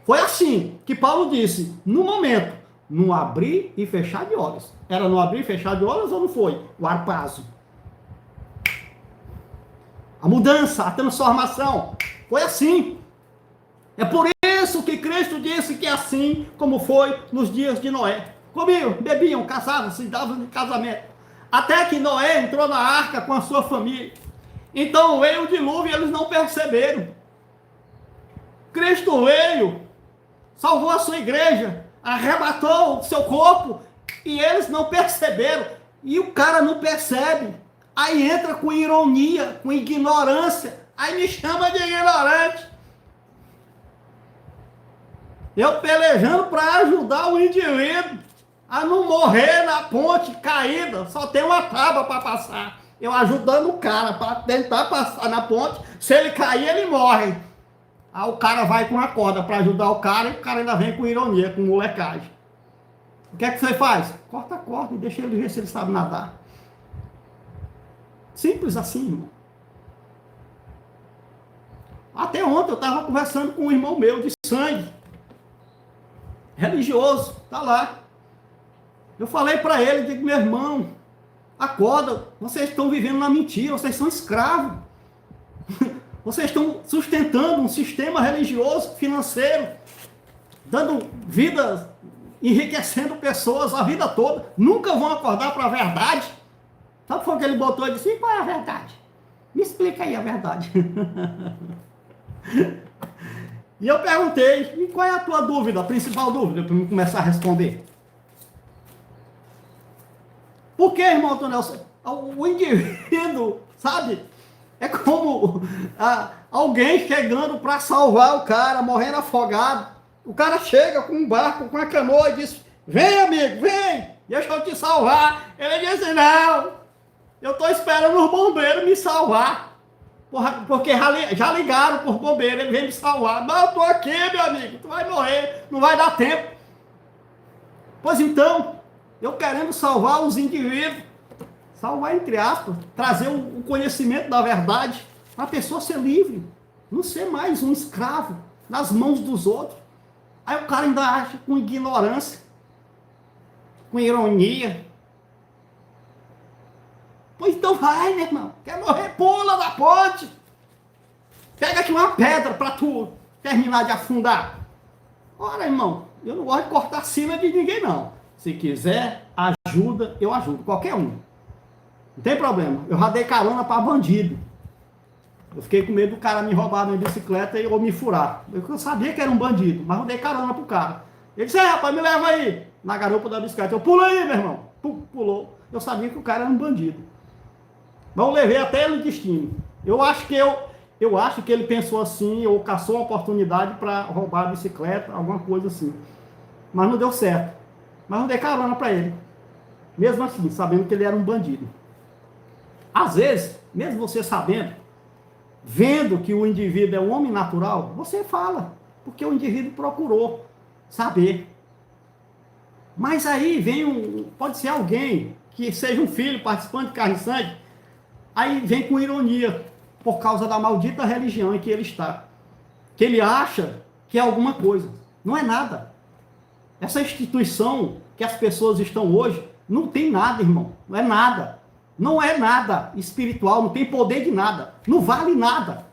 Foi assim que Paulo disse, no momento, no abrir e fechar de olhos. Era no abrir e fechar de olhos ou não foi? O arpazo. A mudança, a transformação, foi assim. É por isso que Cristo disse que é assim como foi nos dias de Noé. Comiam, bebiam, casavam, se davam em casamento. Até que Noé entrou na arca com a sua família. Então veio o dilúvio e eles não perceberam. Cristo veio, salvou a sua igreja, arrebatou o seu corpo e eles não perceberam. E o cara não percebe. Aí entra com ironia, com ignorância. Aí me chama de ignorante. Eu pelejando para ajudar o indivíduo a não morrer na ponte caída, só tem uma tábua para passar. Eu ajudando o cara para tentar passar na ponte, se ele cair, ele morre. Aí o cara vai com a corda para ajudar o cara e o cara ainda vem com ironia, com molecagem. O que é que você faz? Corta a corda e deixa ele ver se ele sabe nadar. Simples assim, irmão. Até ontem eu estava conversando com um irmão meu de sangue, religioso, tá lá. Eu falei para ele, digo, meu irmão, acorda, vocês estão vivendo na mentira, vocês são escravos. Vocês estão sustentando um sistema religioso, financeiro, dando vida, enriquecendo pessoas a vida toda. Nunca vão acordar para a verdade. Sabe o que foi que ele botou? Ele disse, e qual é a verdade? Me explica aí a verdade. E eu perguntei, e qual é a tua dúvida, a principal dúvida, para eu começar a responder? Por que, irmão Tonelson? O indivíduo, sabe? É como alguém chegando para salvar o cara, morrendo afogado. O cara chega com um barco, com uma canoa e diz, vem amigo, vem, deixa eu te salvar. Ele disse, não, eu estou esperando os bombeiros me salvar. Porra, porque já ligaram por bombeiro, ele vem me salvar. Não, eu estou aqui, meu amigo, tu vai morrer, não vai dar tempo. Pois então, eu querendo salvar os indivíduos, salvar entre aspas, trazer o conhecimento da verdade, para a pessoa ser livre, não ser mais um escravo nas mãos dos outros. Aí o cara ainda acha com ignorância, com ironia. Pois então vai, meu irmão, quer morrer, pula da ponte. Pega aqui uma pedra para tu terminar de afundar. Ora, irmão, eu não gosto de cortar cima de ninguém, não. Se quiser ajuda, eu ajudo, qualquer um. Não tem problema. Eu já dei carona para bandido. Eu fiquei com medo do cara me roubar na bicicleta ou me furar. Eu sabia que era um bandido, mas eu dei carona pro cara. Ele disse, rapaz, me leva aí. Na garupa da bicicleta. Eu pulo aí, meu irmão. Pulou. Eu sabia que o cara era um bandido. Mas eu levei até ele no destino. Eu acho que ele pensou assim, ou caçou uma oportunidade para roubar a bicicleta, alguma coisa assim. Mas não deu certo. Mas eu dei carona para ele. Mesmo assim, sabendo que ele era um bandido. Às vezes, mesmo você sabendo, vendo que o indivíduo é um homem natural, você fala, porque o indivíduo procurou saber. Mas aí vem pode ser alguém que seja um filho, participante de carne e sangue, aí vem com ironia, por causa da maldita religião em que ele está. Que ele acha que é alguma coisa. Não é nada. Essa instituição que as pessoas estão hoje, não tem nada, irmão. Não é nada. Não é nada espiritual, não tem poder de nada. Não vale nada.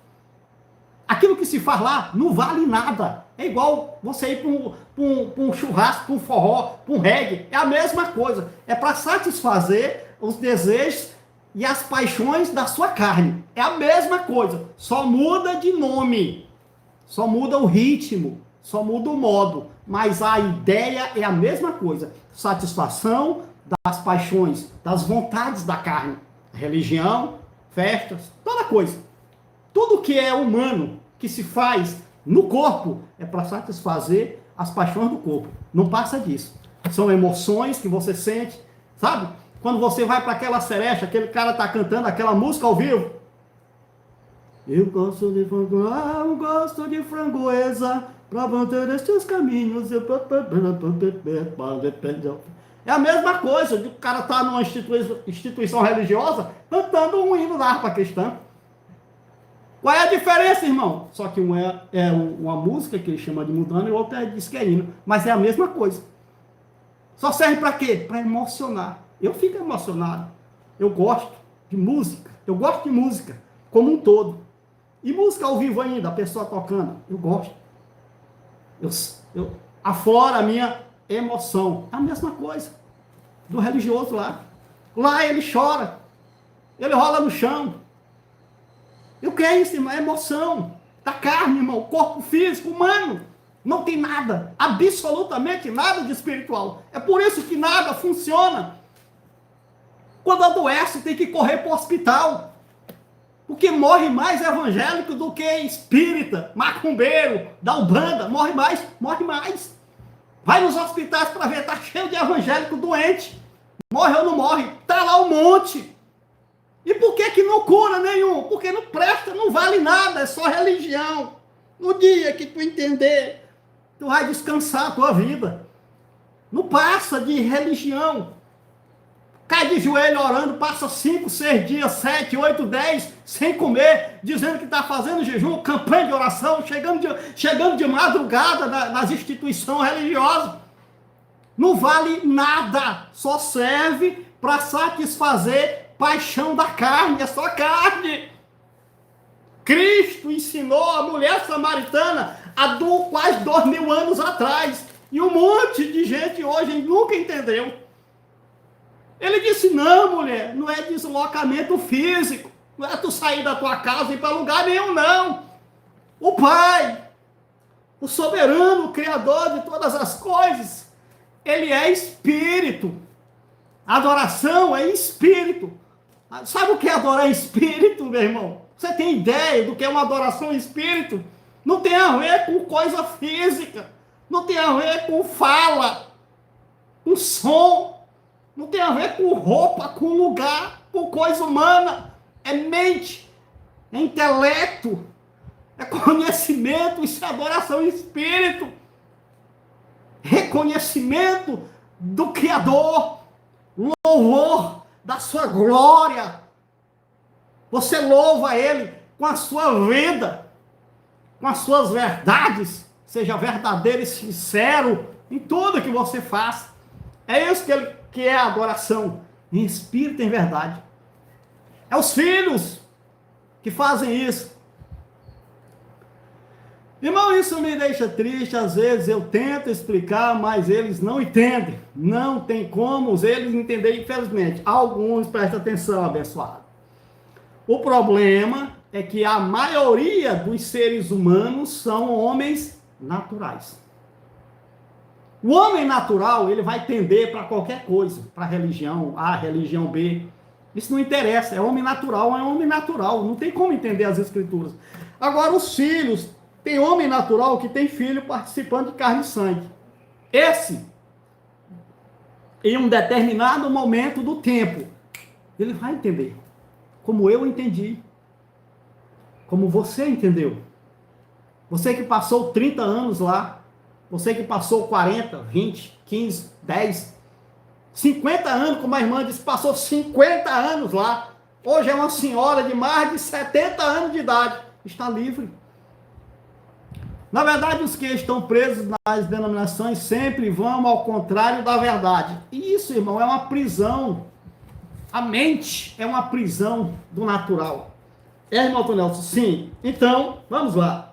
Aquilo que se faz lá não vale nada. É igual você ir para um churrasco, para um forró, para um reggae. É a mesma coisa. É para satisfazer os desejos e as paixões da sua carne. É a mesma coisa. Só muda de nome. Só muda o ritmo. Só muda o modo. Mas a ideia é a mesma coisa. Satisfação das paixões, das vontades da carne. Religião, festas, toda coisa. Tudo que é humano, que se faz no corpo, é para satisfazer as paixões do corpo. Não passa disso. São emoções que você sente, sabe? Quando você vai para aquela seresta, aquele cara tá cantando aquela música ao vivo. Eu gosto de framboesa, para manter estes caminhos. É a mesma coisa, o cara tá numa instituição religiosa cantando um hino da harpa cristã. Qual é a diferença, irmão? Só que um é uma música que ele chama de mudando e o outro diz que é hino. Mas é a mesma coisa. Só serve para quê? Para emocionar. Eu fico emocionado. Eu gosto de música. Eu gosto de música como um todo. E música ao vivo ainda, a pessoa tocando. Eu gosto. Eu afloro a minha emoção. É a mesma coisa do religioso lá. Lá ele chora. Ele rola no chão. E o que é isso, irmão? É emoção. Da carne, irmão. Corpo físico, humano. Não tem nada. Absolutamente nada de espiritual. É por isso que nada funciona. Quando adoece, tem que correr para o hospital. Porque morre mais evangélico do que espírita, macumbeiro, da Umbanda. Morre mais, morre mais. Vai nos hospitais para ver, tá cheio de evangélico doente. Morre ou não morre? Tá lá um monte. E por que não cura nenhum? Porque não presta, não vale nada, é só religião. No dia que tu entender, tu vai descansar a tua vida. Não passa de religião. Cai de joelho orando, passa 5, 6 dias, 7, 8, 10, sem comer, dizendo que está fazendo jejum, campanha de oração, chegando de madrugada nas instituições religiosas. Não vale nada, só serve para satisfazer paixão da carne, é só carne. Cristo ensinou a mulher samaritana há quase 2000 anos atrás, e um monte de gente hoje nunca entendeu. Ele disse, não, mulher, não é deslocamento físico, não é tu sair da tua casa e ir para lugar nenhum, não. O Pai, o soberano, o Criador de todas as coisas, ele é espírito. A adoração é espírito. Sabe o que é adorar em espírito, meu irmão? Você tem ideia do que é uma adoração em espírito? Não tem a ver com coisa física, não tem a ver com fala, com som, não tem a ver com roupa, com lugar, com coisa humana. É mente, é intelecto, é conhecimento, isso é adoração em espírito. Reconhecimento do Criador, louvor da sua glória. Você louva Ele com a sua vida, com as suas verdades. Seja verdadeiro e sincero em tudo que você faz. É isso que é a adoração, em espírito e em verdade. É os filhos que fazem isso. Irmão, isso me deixa triste. Às vezes eu tento explicar, mas eles não entendem. Não tem como eles entenderem, infelizmente. Alguns, prestem atenção, abençoado. O problema é que a maioria dos seres humanos são homens naturais. O homem natural, ele vai tender para qualquer coisa, para religião A, religião B. Isso não interessa, é homem natural, não tem como entender as escrituras. Agora, os filhos, tem homem natural que tem filho participando de carne e sangue. Esse, em um determinado momento do tempo, ele vai entender, como eu entendi, como você entendeu. Você que passou 30 anos lá, você que passou 40, 20, 15, 10, 50 anos, como a irmã disse, passou 50 anos lá. Hoje é uma senhora de mais de 70 anos de idade. Está livre. Na verdade, os que estão presos nas denominações sempre vão ao contrário da verdade. E isso, irmão, é uma prisão. A mente é uma prisão do natural. É, irmão Tonelson? Sim. Então, vamos lá.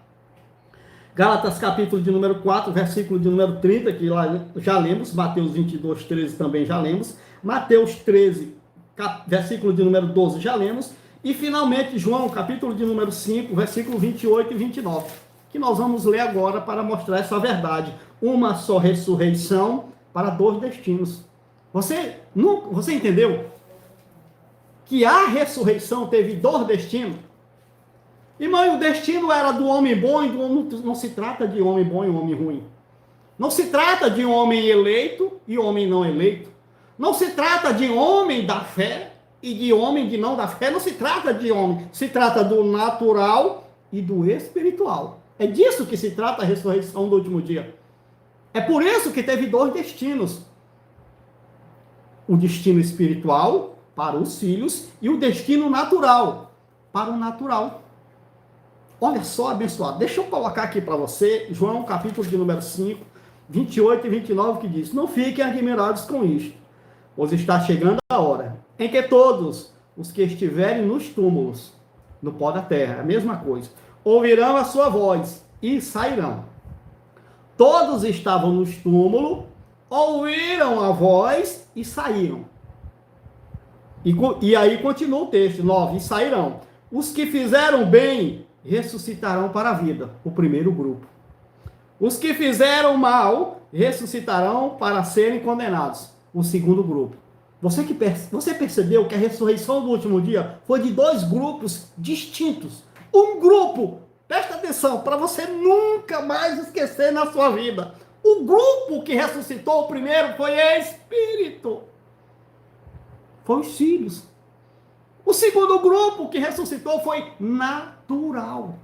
Gálatas capítulo de número 4, versículo de número 30, que lá já lemos. Mateus 22, 13 também já lemos. Mateus 13, versículo de número 12 já lemos. E finalmente João, capítulo de número 5, versículo 28 e 29. Que nós vamos ler agora para mostrar essa verdade. Uma só ressurreição para 2 destinos. Você entendeu? Que a ressurreição teve 2 destinos? Irmão, o destino era do homem bom e do homem, não se trata de homem bom e homem ruim. Não se trata de homem eleito e homem não eleito. Não se trata de homem da fé e de homem de não da fé. Não se trata de homem. Se trata do natural e do espiritual. É disso que se trata a ressurreição do último dia. É por isso que teve 2 destinos. O destino espiritual para os filhos e o destino natural para o natural. Olha só, abençoado, deixa eu colocar aqui para você, João, capítulo de número 5, 28 e 29, que diz: não fiquem admirados com isto, pois está chegando a hora em que todos os que estiverem nos túmulos, no pó da terra, a mesma coisa, ouvirão a sua voz e sairão. Todos estavam nos túmulos, ouviram a voz e saíram. E aí continua o texto, 9, e sairão. Os que fizeram bem ressuscitarão para a vida, o primeiro grupo. Os que fizeram mal ressuscitarão para serem condenados, o segundo grupo. Você percebeu que a ressurreição do último dia foi de 2 grupos distintos. Um grupo, presta atenção, para você nunca mais esquecer na sua vida. O grupo que ressuscitou primeiro foi espírito. Foi os filhos. O segundo grupo que ressuscitou foi natural.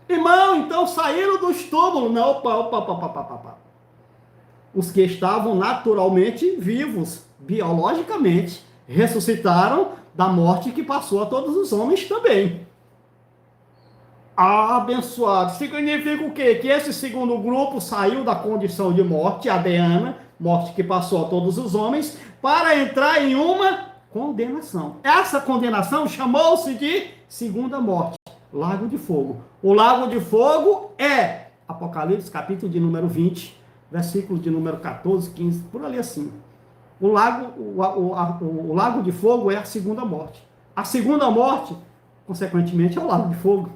Irmão, então saíram dos túmulos. Não, opa. Os que estavam naturalmente vivos, biologicamente, ressuscitaram da morte que passou a todos os homens também. Abençoado. Significa o quê? Que esse segundo grupo saiu da condição de morte adriana, morte que passou a todos os homens, para entrar em uma condenação. Essa condenação chamou-se de segunda morte, lago de fogo. O lago de fogo é Apocalipse, capítulo de número 20, versículo de número 14, 15, por ali assim. O lago de fogo é a segunda morte. A segunda morte, consequentemente, é o lago de fogo.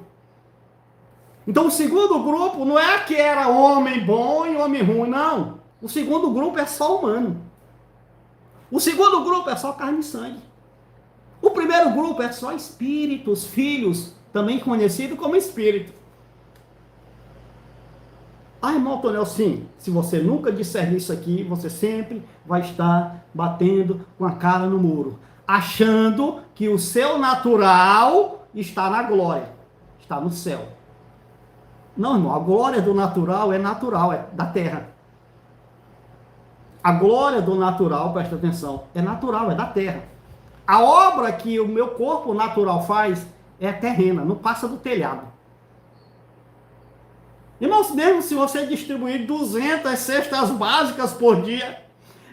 Então, o segundo grupo não é que era homem bom e homem ruim, não. O segundo grupo é só humano. O segundo grupo é só carne e sangue. O primeiro grupo é só espíritos, filhos, também conhecido como espírito. Irmão Tonel, sim, se você nunca discernir isso aqui, você sempre vai estar batendo com a cara no muro, achando que o seu natural está na glória, está no céu. Não, irmão, a glória do natural, é da terra. A glória do natural, presta atenção, é natural, é da terra. A obra que o meu corpo natural faz é terrena, não passa do telhado. Irmãos, mesmo se você distribuir 200 cestas básicas por dia,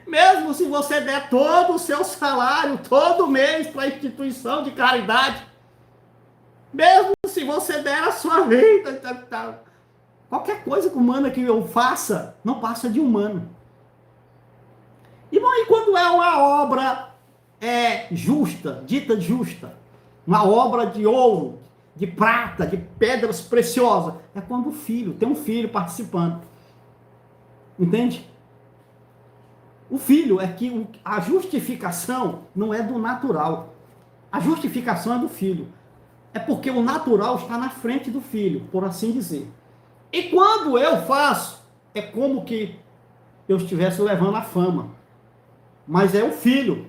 mesmo se você der todo o seu salário, todo mês para a instituição de caridade, mesmo se você der a sua vida, qualquer coisa humana que eu faça, não passa de humano. E quando é uma obra justa, dita justa, uma obra de ouro, de prata, de pedras preciosas, é quando o filho, tem um filho participando. Entende? O filho é que a justificação não é do natural. A justificação é do filho. É porque o natural está na frente do filho, por assim dizer. E quando eu faço, é como que eu estivesse levando a fama. Mas é o filho.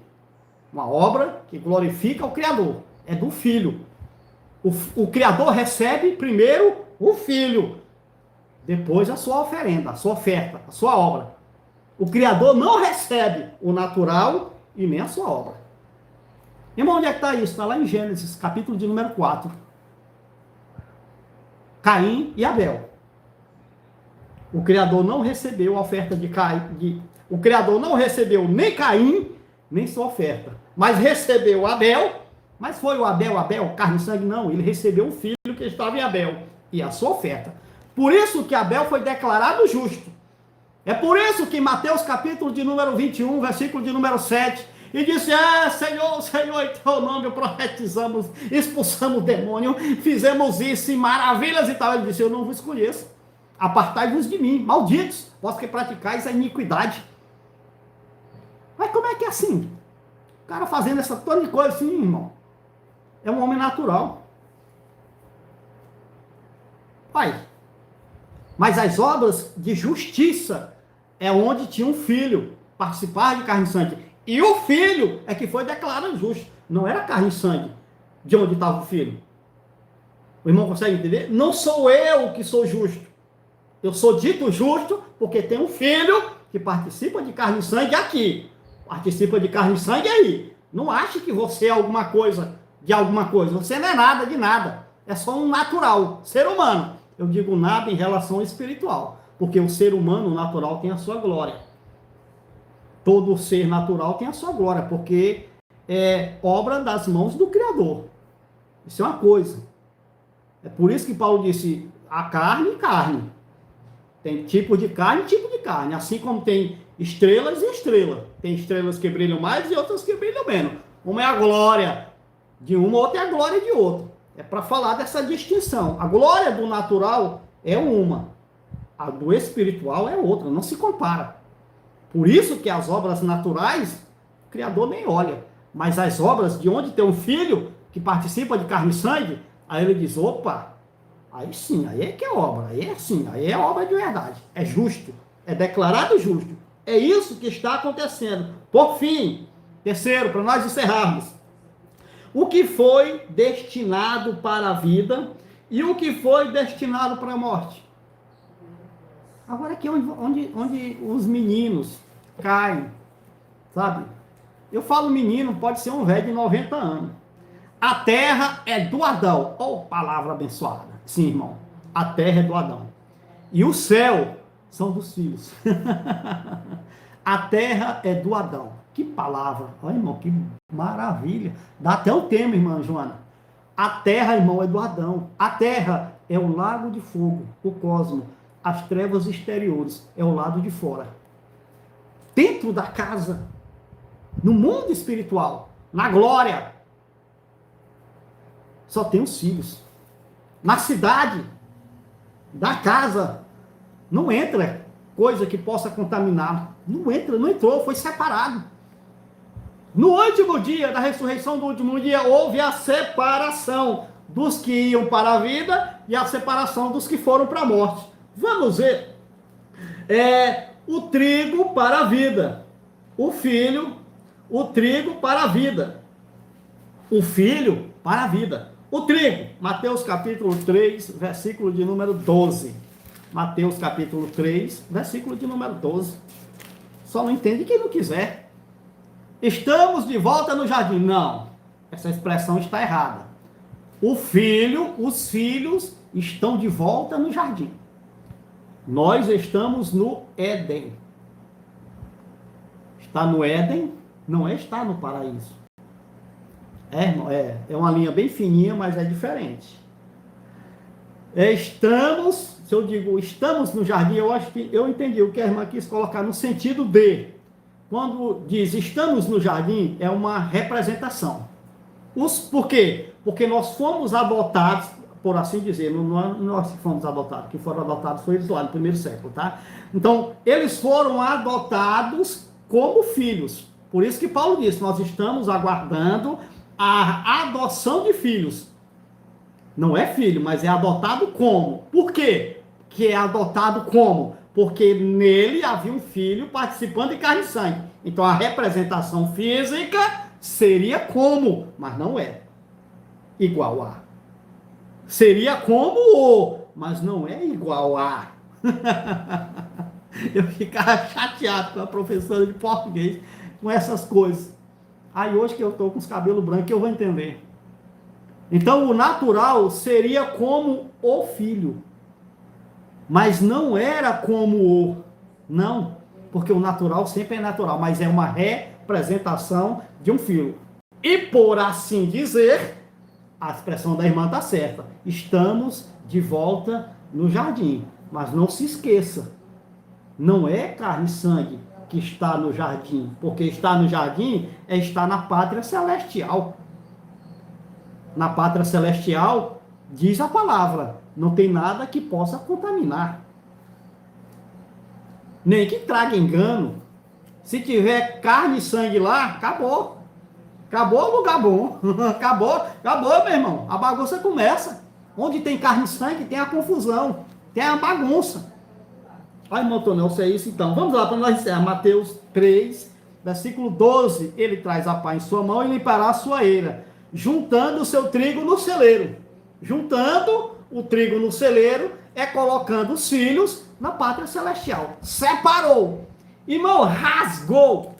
Uma obra que glorifica o Criador. É do filho. O Criador recebe primeiro o filho. Depois a sua oferenda, a sua oferta, a sua obra. O Criador não recebe o natural e nem a sua obra. Irmão, onde é que está isso? Está lá em Gênesis, capítulo de número 4. Caim e Abel. O Criador não recebeu a oferta de Caim. O Criador não recebeu nem Caim, nem sua oferta. Mas recebeu Abel. Mas foi o Abel, carne e sangue? Não. Ele recebeu o filho que estava em Abel. E a sua oferta. Por isso que Abel foi declarado justo. É por isso que Mateus capítulo de número 21, versículo de número 7, e disse, Senhor, em teu nome profetizamos, expulsamos o demônio, fizemos isso, e maravilhas e tal. Ele disse, eu não vos conheço, apartai-vos de mim, malditos, vós que praticais a iniquidade. Mas como é que é assim? O cara fazendo essa toda de coisa assim, irmão, é um homem natural. Pai, mas as obras de justiça é onde tinha um filho, participar de carne e sangue. E o filho é que foi declarado justo. Não era carne e sangue de onde estava o filho. O irmão consegue entender? Não sou eu que sou justo. Eu sou dito justo porque tem um filho que participa de carne e sangue aqui. Participa de carne e sangue aí. Não ache que você é alguma coisa de alguma coisa. Você não é nada de nada. É só um natural, ser humano. Eu digo nada em relação ao espiritual, porque o ser humano natural tem a sua glória. Todo ser natural tem a sua glória, porque é obra das mãos do Criador. Isso é uma coisa. É por isso que Paulo disse, a carne e carne. Tem tipo de carne e tipo de carne. Assim como tem estrelas e estrelas. Tem estrelas que brilham mais e outras que brilham menos. Uma é a glória de uma, outra é a glória de outra. É para falar dessa distinção. A glória do natural é uma. A do espiritual é outra. Não se compara. Por isso que as obras naturais, o Criador nem olha. Mas as obras de onde tem um filho que participa de carne e sangue, aí ele diz, opa, aí sim, aí é que é obra. Aí é sim, aí é obra de verdade. É justo. É declarado justo. É isso que está acontecendo. Por fim, terceiro, para nós encerrarmos. O que foi destinado para a vida e o que foi destinado para a morte. Agora aqui é onde os meninos caem, sabe? Eu falo menino, pode ser um velho de 90 anos. A terra é do Adão. Oh, palavra abençoada. Sim, irmão. A terra é do Adão. E o céu são dos filhos. A terra é do Adão. Que palavra. Olha, irmão, que maravilha. Dá até o tema, irmã Joana. A terra, irmão, é do Adão. A terra é o lago de fogo, o cosmo. As trevas exteriores é o lado de fora. Dentro da casa, no mundo espiritual, na glória, só tem os filhos. Na cidade, da casa, não entra coisa que possa contaminar. Não entra, não entrou, foi separado. No último dia da ressurreição do último dia, houve a separação dos que iam para a vida e a separação dos que foram para a morte. Vamos ver. O trigo para a vida. O filho, o trigo para a vida. O filho para a vida. O trigo, Mateus capítulo 3, versículo de número 12. Mateus capítulo 3, versículo de número 12. Só não entende quem não quiser. Estamos de volta no jardim. Não, essa expressão está errada. O filho, os filhos estão de volta no jardim. Nós estamos no Éden. Está no Éden, não é estar no paraíso. É uma linha bem fininha, mas é diferente. Se eu digo estamos no jardim, eu acho que eu entendi o que a irmã quis colocar no sentido de, quando diz estamos no jardim, é uma representação. Por quê? Porque nós fomos adotados, por assim dizer, não nós que fomos adotados, que foram adotados foi eles lá no primeiro século, tá? Então, eles foram adotados como filhos. Por isso que Paulo disse, nós estamos aguardando a adoção de filhos. Não é filho, mas é adotado como? Por quê? Que é adotado como? Porque nele havia um filho participando de carne e sangue. Então a representação física seria como, mas não é igual a. Seria como o, mas não é igual a. Eu ficava chateado com a professora de português com essas coisas. Aí hoje que eu estou com os cabelos brancos, eu vou entender. Então o natural seria como o filho. Mas não era como o. Não, porque o natural sempre é natural, mas é uma representação de um filho. E por assim dizer, a expressão da irmã está certa. Estamos de volta no jardim. Mas não se esqueça, não é carne e sangue que está no jardim, porque estar no jardim é estar na pátria celestial. Na pátria celestial, diz a palavra, não tem nada que possa contaminar. Nem que traga engano. Se tiver carne e sangue lá, acabou. Acabou o lugar bom. Acabou, meu irmão. A bagunça começa. Onde tem carne e sangue, tem a confusão. Tem a bagunça. Olha, irmão Tonel, se é isso então. Vamos lá para nós encerrar. Mateus 3, versículo 12. Ele traz a pá em sua mão e limpará a sua eira, juntando o seu trigo no celeiro. Juntando o trigo no celeiro é colocando os filhos na pátria celestial. Separou. Irmão, rasgou.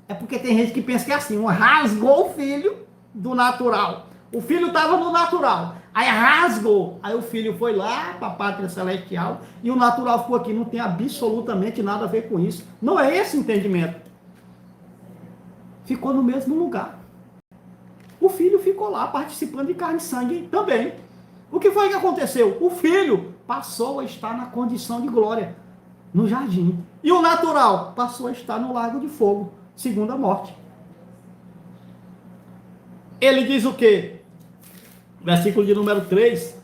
É porque tem gente que pensa que é assim, rasgou o filho do natural. O filho estava no natural. Aí rasgou. Aí o filho foi lá para a pátria celestial e o natural ficou aqui. Não tem absolutamente nada a ver com isso. Não é esse o entendimento. Ficou no mesmo lugar. O filho ficou lá participando de carne e sangue também. O que foi que aconteceu? O filho passou a estar na condição de glória, no jardim. E o natural passou a estar no lago de fogo, segunda morte. Ele diz o quê? Versículo de número 3,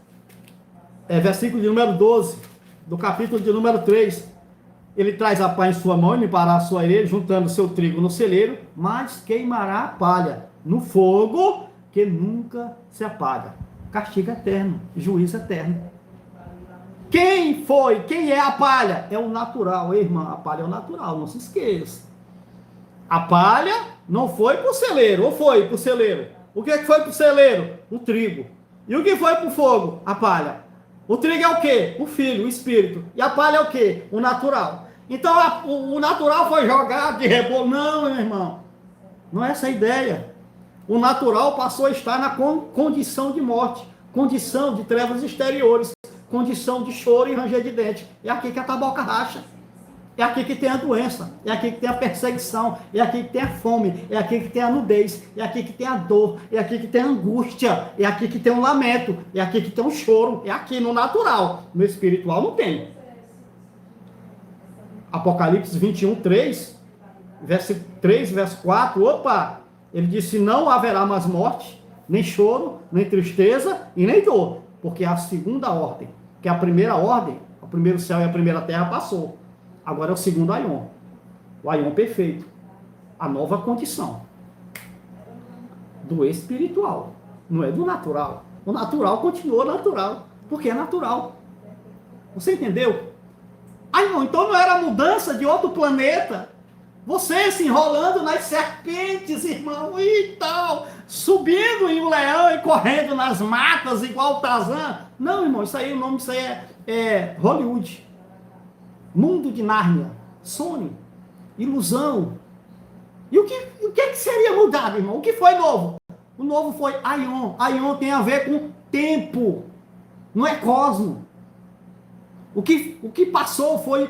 versículo de número 12, do capítulo de número 3. Ele traz a pá em sua mão e limpará a sua eira, juntando seu trigo no celeiro, mas queimará a palha no fogo que nunca se apaga. Castigo eterno, juízo eterno. Quem é a palha? É o natural, irmã. A palha é o natural, não se esqueça. A palha não foi para o celeiro, ou foi para o celeiro? O que foi para o celeiro? O trigo. E o que foi para o fogo? A palha. O trigo é o quê? O filho, o espírito. E a palha é o quê? O natural. Então o natural foi jogado de rebolo. Não, meu irmão. Não é essa a ideia. O natural passou a estar na condição de morte, condição de trevas exteriores, condição de choro e ranger de dente. É aqui que a taboca racha. É aqui que tem a doença, é aqui que tem a perseguição, é aqui que tem a fome, é aqui que tem a nudez, é aqui que tem a dor, é aqui que tem a angústia, é aqui que tem o lamento, é aqui que tem o choro, é aqui no natural. No espiritual não tem. Apocalipse 21, 3, verso 4, opa, ele disse, não haverá mais morte, nem choro, nem tristeza e nem dor, porque a segunda ordem, que é a primeira ordem, o primeiro céu e a primeira terra passou. Agora é o segundo Aion. O Aion perfeito. A nova condição. Do espiritual. Não é do natural. O natural continua natural. Porque é natural. Você entendeu? Aion, então não era mudança de outro planeta. Você se enrolando nas serpentes, irmão, e tal. Subindo em um leão e correndo nas matas igual o Tarzan. Não, irmão, isso aí, o nome disso aí é Hollywood. Mundo de Nárnia, sonho, ilusão. E o que seria mudado, irmão? O que foi novo? O novo foi Aion. Aion tem a ver com tempo, não é cosmo. O que passou foi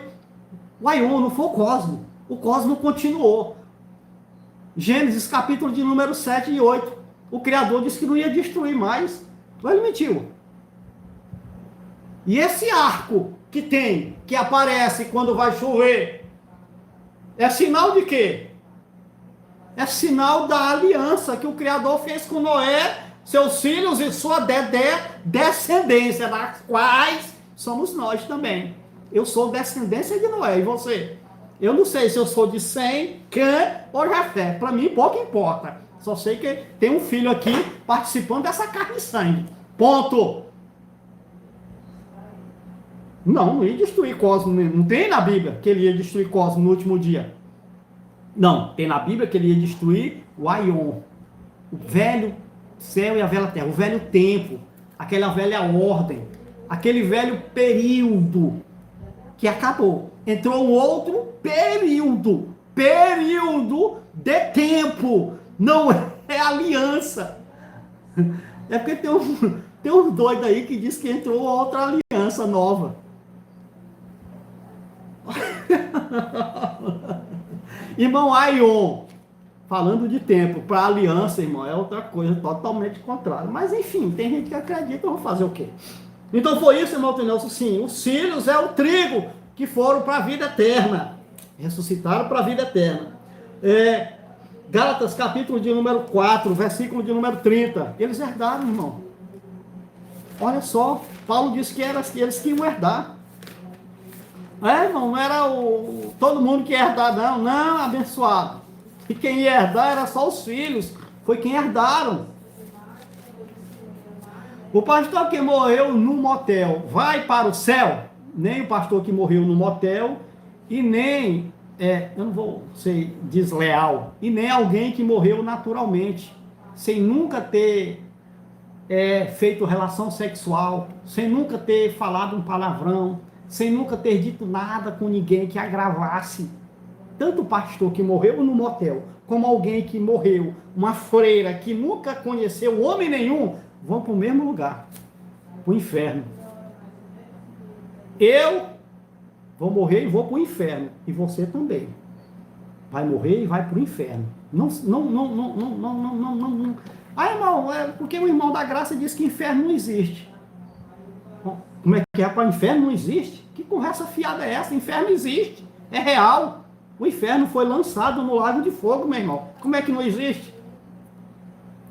o Aion, não foi o cosmo. O cosmo continuou. Gênesis capítulo de número 7 e 8. O Criador disse que não ia destruir mais. Mas ele mentiu. E esse arco que aparece quando vai chover, é sinal de quê? É sinal da aliança que o Criador fez com Noé, seus filhos e sua descendência, das quais somos nós também. Eu sou descendência de Noé, e você? Eu não sei se eu sou de Sem, Cã ou Jafé, para mim pouco importa. Só sei que tem um filho aqui participando dessa carne e sangue. Ponto. Não ia destruir Cosmo. Não tem na Bíblia que ele ia destruir Cosmo no último dia. Não, tem na Bíblia que ele ia destruir o Aion. O velho céu e a velha terra. O velho tempo. Aquela velha ordem. Aquele velho período que acabou. Entrou um outro período. Período de tempo. Não é aliança. É porque tem uns doidos aí que diz que entrou outra aliança nova. Irmão, Aion, falando de tempo, para aliança, irmão, é outra coisa totalmente contrária. Mas enfim, tem gente que acredita, eu vou fazer o quê? Então foi isso, irmão Nelson, sim, os filhos é o trigo que foram para a vida eterna, ressuscitaram para a vida eterna. Gálatas capítulo de número 4, versículo de número 30, eles herdaram, irmão. Olha só, Paulo disse que eles que iam herdar. Não era todo mundo que ia herdar, não, abençoado. E quem ia herdar era só os filhos, foi quem herdaram. O pastor que morreu no motel vai para o céu? Nem o pastor que morreu no motel, e nem, eu não vou ser desleal, e nem alguém que morreu naturalmente, sem nunca ter feito relação sexual, sem nunca ter falado um palavrão, sem nunca ter dito nada com ninguém que agravasse. Tanto o pastor que morreu no motel, como alguém que morreu, uma freira que nunca conheceu homem nenhum, vão para o mesmo lugar, para o inferno. Eu vou morrer e vou para o inferno, e você também. Vai morrer e vai para o inferno. Não. Irmão, porque o irmão da graça diz que inferno não existe. Como é que é? Para o inferno não existe? Que conversa fiada é essa? Inferno existe, é real. O inferno foi lançado no lago de fogo, meu irmão. Como é que não existe?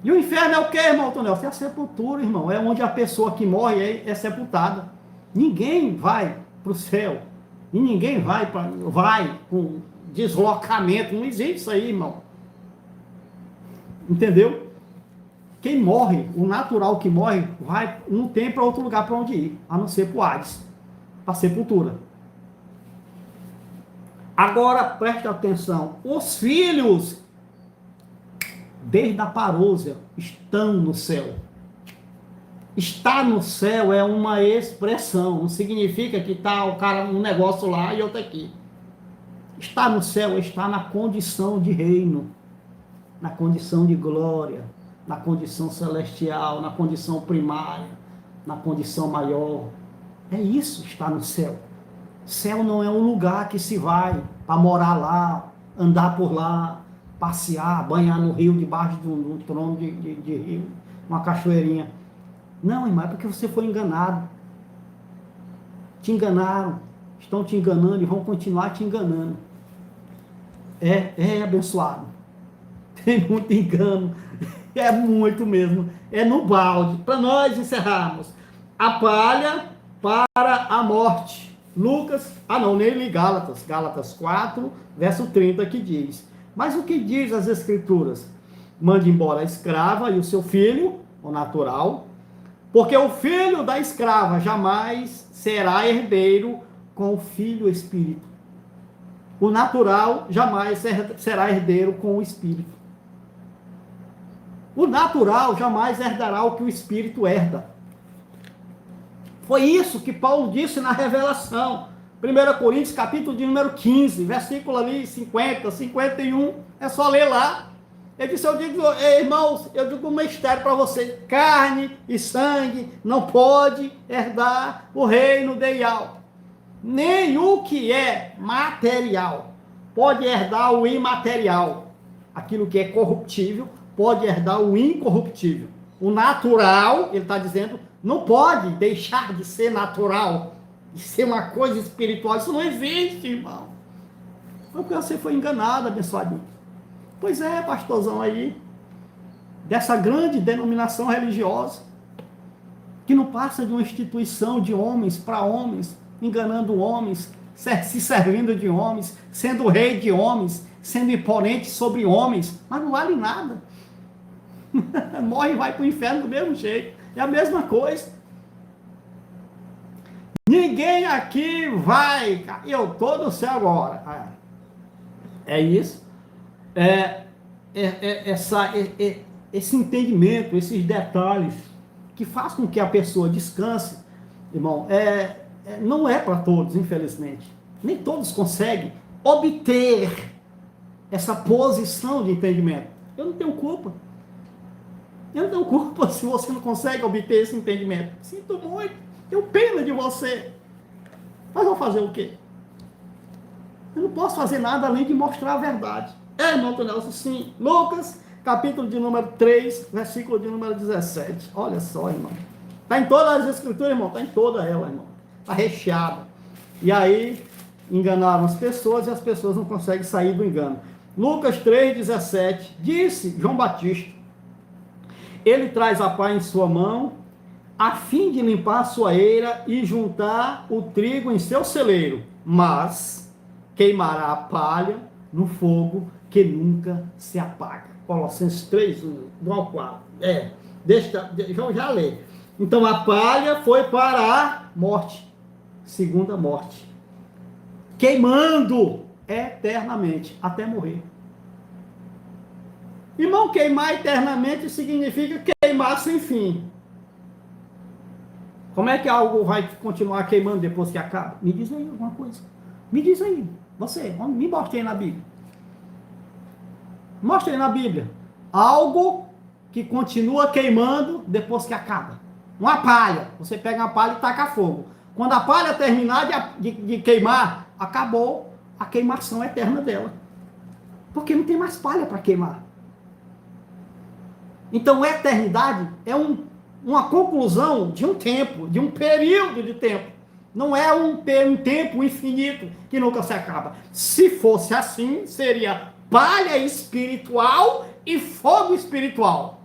E o inferno é o que, irmão Tonel? É a sepultura, irmão. É onde a pessoa que morre é sepultada. Ninguém vai para o céu. E ninguém vai com deslocamento. Não existe isso aí, irmão. Entendeu? Quem morre, o natural que morre, não tem para outro lugar para onde ir, a não ser para o Hades, para a sepultura. Agora, preste atenção, os filhos, desde a parousia, estão no céu. Estar no céu é uma expressão, não significa que está o cara um negócio lá e outro aqui. Estar no céu é estar na condição de reino, na condição de glória, na condição celestial, na condição primária, na condição maior. É isso, estar no céu. Céu não é um lugar que se vai para morar lá, andar por lá, passear, banhar no rio, debaixo de um trono de rio, uma cachoeirinha. Não, irmão, é porque você foi enganado. Te enganaram, estão te enganando e vão continuar te enganando. É abençoado. Tem muito engano, é muito mesmo. É no balde. Para nós encerrarmos, a palha para a morte. Lucas, nem li Gálatas. Gálatas 4, verso 30, que diz: mas o que diz as Escrituras? Mande embora a escrava e o seu filho, o natural, porque o filho da escrava jamais será herdeiro com o filho espírito. O natural jamais será herdeiro com o espírito. O natural jamais herdará o que o espírito herda. Foi isso que Paulo disse na revelação. 1 Coríntios, capítulo de número 15, versículo ali 50, 51, é só ler lá. Ele disse, irmãos, eu digo um mistério para vocês, carne e sangue não pode herdar o reino ideal. Nem o que é material pode herdar o imaterial. Aquilo que é corruptível pode herdar o incorruptível. O natural, ele está dizendo, não pode deixar de ser natural, de ser uma coisa espiritual. Isso não existe, irmão. Foi porque você foi enganado, abençoadinho. Pois é, pastorzão aí, dessa grande denominação religiosa, que não passa de uma instituição de homens para homens, enganando homens, se servindo de homens, sendo rei de homens, sendo imponente sobre homens, mas não vale nada. Morre e vai para o inferno do mesmo jeito. É a mesma coisa. Ninguém aqui vai. Eu estou no céu agora. É isso. Esse entendimento, esses detalhes, que faz com que a pessoa descanse, irmão, não é para todos, infelizmente. Nem todos conseguem obter essa posição de entendimento. Eu não tenho culpa. Eu não tenho culpa se você não consegue obter esse entendimento. Sinto muito. Tenho pena de você. Mas vou fazer o quê? Eu não posso fazer nada além de mostrar a verdade. Irmão Nelson, sim. Lucas, capítulo de número 3, versículo de número 17. Olha só, irmão. Está em todas as escrituras, irmão. Está em toda ela, irmão. Está recheada. E aí, enganaram as pessoas e as pessoas não conseguem sair do engano. Lucas 3, 17. Disse João Batista: ele traz a pá em sua mão, a fim de limpar a sua eira e juntar o trigo em seu celeiro, mas queimará a palha no fogo que nunca se apaga. Colossenses 3, 1 ao 4. Já lê. Então a palha foi para a morte, segunda morte, queimando eternamente, até morrer. Irmão, queimar eternamente significa queimar sem fim. Como é que algo vai continuar queimando depois que acaba? Me diz aí alguma coisa. Me diz aí. Você, me mostre aí na Bíblia. Mostre aí na Bíblia. Algo que continua queimando depois que acaba. Uma palha. Você pega uma palha e taca fogo. Quando a palha terminar de queimar, acabou a queimação eterna dela. Porque não tem mais palha para queimar. Então, eternidade é uma conclusão de um tempo, de um período de tempo. Não é um tempo infinito que nunca se acaba. Se fosse assim, seria palha espiritual e fogo espiritual.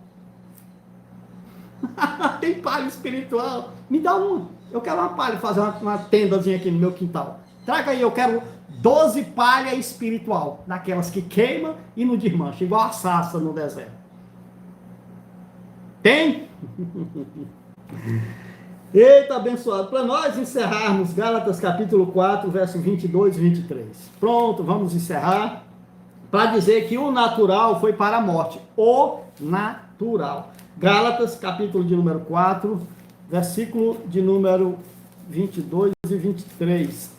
Tem palha espiritual? Me dá uma. Eu quero uma palha, fazer uma tendazinha aqui no meu quintal. Traga aí, eu quero 12 palha espiritual, daquelas que queimam e não desmancha, igual a sarça no deserto. Tem? Eita, abençoado. Para nós encerrarmos Gálatas capítulo 4, verso 22 e 23. Pronto, vamos encerrar. Para dizer que o natural foi para a morte. O natural. Gálatas capítulo de número 4, versículo de número 22 e 23.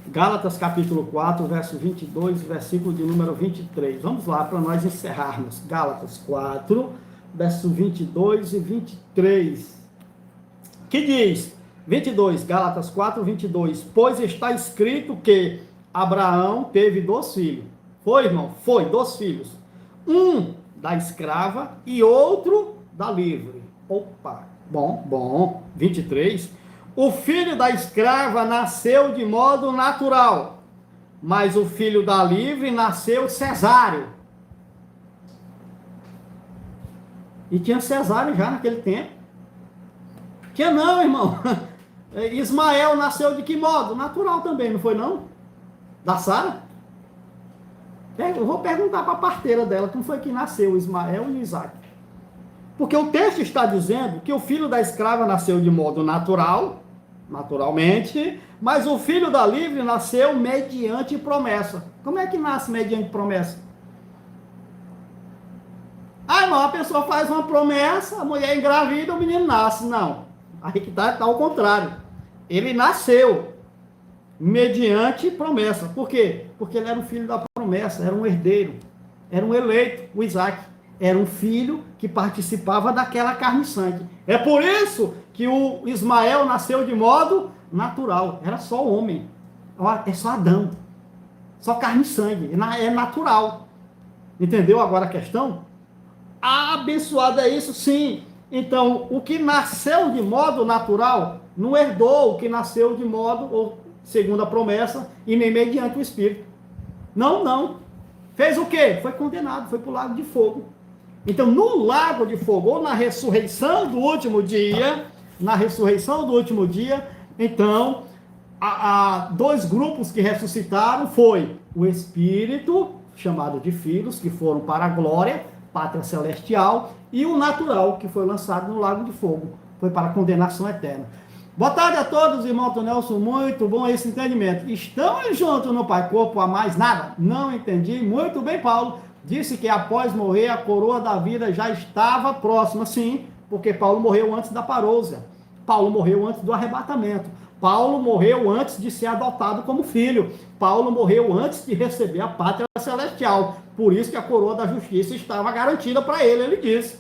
Gálatas capítulo 4, verso 22, versículo de número 23. Vamos lá para nós encerrarmos. Gálatas 4, verso 22 e 23. Que diz, 22, Gálatas 4, 22. Pois está escrito que Abraão teve 2 filhos. Foi, irmão? Foi, 2 filhos. Um da escrava e outro da livre. Opa, bom. 23. O filho da escrava nasceu de modo natural, mas o filho da livre nasceu cesáreo. E tinha cesáreo já naquele tempo. Que não, irmão. Ismael nasceu de que modo? Natural também, não foi não? Da Sara? Eu vou perguntar para a parteira dela como foi que nasceu Ismael e Isaac. Porque o texto está dizendo que o filho da escrava nasceu de modo natural, naturalmente, mas o filho da livre nasceu mediante promessa. Como é que nasce mediante promessa? Ah, irmão, a pessoa faz uma promessa, a mulher engravida, o menino nasce. Não. Aí que tá ao contrário. Ele nasceu mediante promessa. Por quê? Porque ele era um filho da promessa, era um herdeiro, era um eleito, o Isaac. Era um filho que participava daquela carne e sangue. É por isso que o Ismael nasceu de modo natural. Era só homem. É só Adão. Só carne e sangue. É natural. Entendeu agora a questão? Abençoado é isso? Sim. Então, o que nasceu de modo natural não herdou o que nasceu de modo, ou segundo a promessa, e nem mediante o Espírito. Não. Fez o quê? Foi condenado, foi para o lago de fogo. Então, no lago de fogo, ou na ressurreição do último dia, então, há 2 grupos que ressuscitaram, foi o Espírito, chamado de filhos, que foram para a glória, pátria celestial, e o natural, que foi lançado no lago de fogo, foi para a condenação eterna. Boa tarde a todos, irmão Nelson, muito bom esse entendimento. Estamos juntos no Pai Corpo a mais nada? Não entendi, muito bem, Paulo. Disse que após morrer, a coroa da vida já estava próxima. Sim, porque Paulo morreu antes da parousia. Paulo morreu antes do arrebatamento. Paulo morreu antes de ser adotado como filho. Paulo morreu antes de receber a pátria celestial. Por isso que a coroa da justiça estava garantida para ele, ele disse.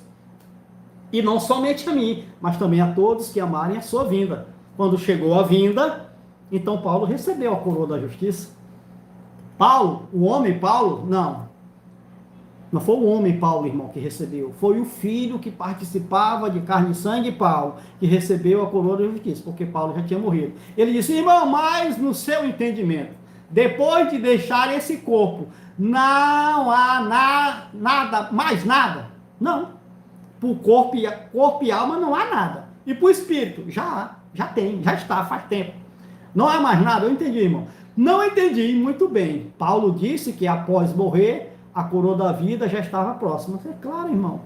E não somente a mim, mas também a todos que amarem a sua vinda. Quando chegou a vinda, então Paulo recebeu a coroa da justiça. Paulo, o homem Paulo, não foi o homem Paulo, irmão, que recebeu. Foi o filho que participava de carne e sangue, Paulo, que recebeu a coroa da justiça, porque Paulo já tinha morrido. Ele disse, irmão, mas no seu entendimento, depois de deixar esse corpo, não há mais nada. Não. Para o corpo e alma não há nada. E para o espírito, já tem, já está, faz tempo. Não há mais nada, eu entendi, irmão. Não entendi, muito bem. Paulo disse que após morrer, a coroa da vida já estava próxima. É claro, irmão.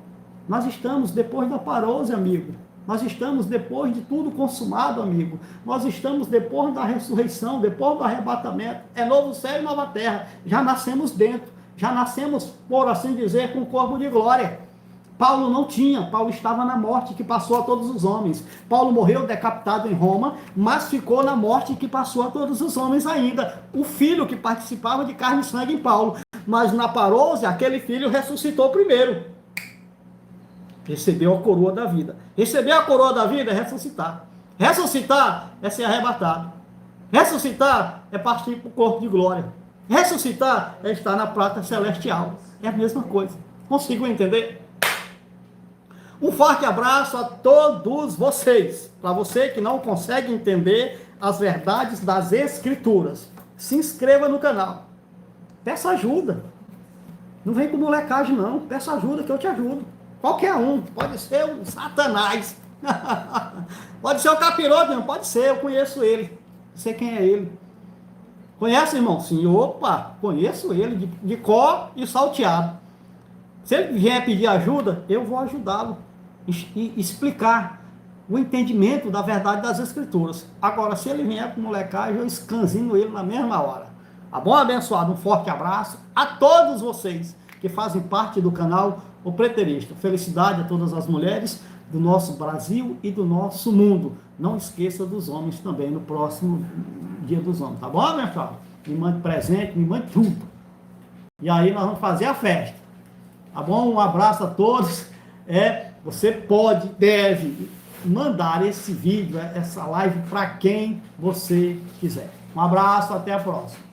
Nós estamos depois da parousia, amigo. Nós estamos depois de tudo consumado, amigo. Nós estamos depois da ressurreição, depois do arrebatamento. É novo céu e nova terra. Já nascemos dentro. Já nascemos, por assim dizer, com o corpo de glória. Paulo não tinha. Paulo estava na morte que passou a todos os homens. Paulo morreu decapitado em Roma, mas ficou na morte que passou a todos os homens ainda. O filho que participava de carne e sangue em Paulo. Mas na parousia, aquele filho ressuscitou primeiro. Recebeu a coroa da vida. Receber a coroa da vida é ressuscitar. Ressuscitar é ser arrebatado. Ressuscitar é partir para o corpo de glória. Ressuscitar é estar na prata celestial. É a mesma coisa. Consigo entender? Um forte abraço a todos vocês. Para você que não consegue entender as verdades das Escrituras, se inscreva no canal. Peça ajuda. Não vem com molecagem, não. Peça ajuda que eu te ajudo. Qualquer um. Pode ser o Satanás. Pode ser o capiroto, não. Pode ser, eu conheço ele. Sei quem é ele. Conhece, irmão? Sim. Opa, conheço ele de cor e salteado. Se ele vier pedir ajuda, eu vou ajudá-lo. E explicar o entendimento da verdade das Escrituras. Agora, se ele vier com molecagem, eu escanzino ele na mesma hora. Tá bom, abençoado? Um forte abraço a todos vocês que fazem parte do canal O Preterista. Felicidade a todas as mulheres, do nosso Brasil e do nosso mundo. Não esqueça dos homens também no próximo Dia dos Homens, tá bom, minha chapa? Me mande presente, me mande tudo. E aí nós vamos fazer a festa. Tá bom? Um abraço a todos. Você pode, deve mandar esse vídeo, essa live para quem você quiser. Um abraço, até a próxima.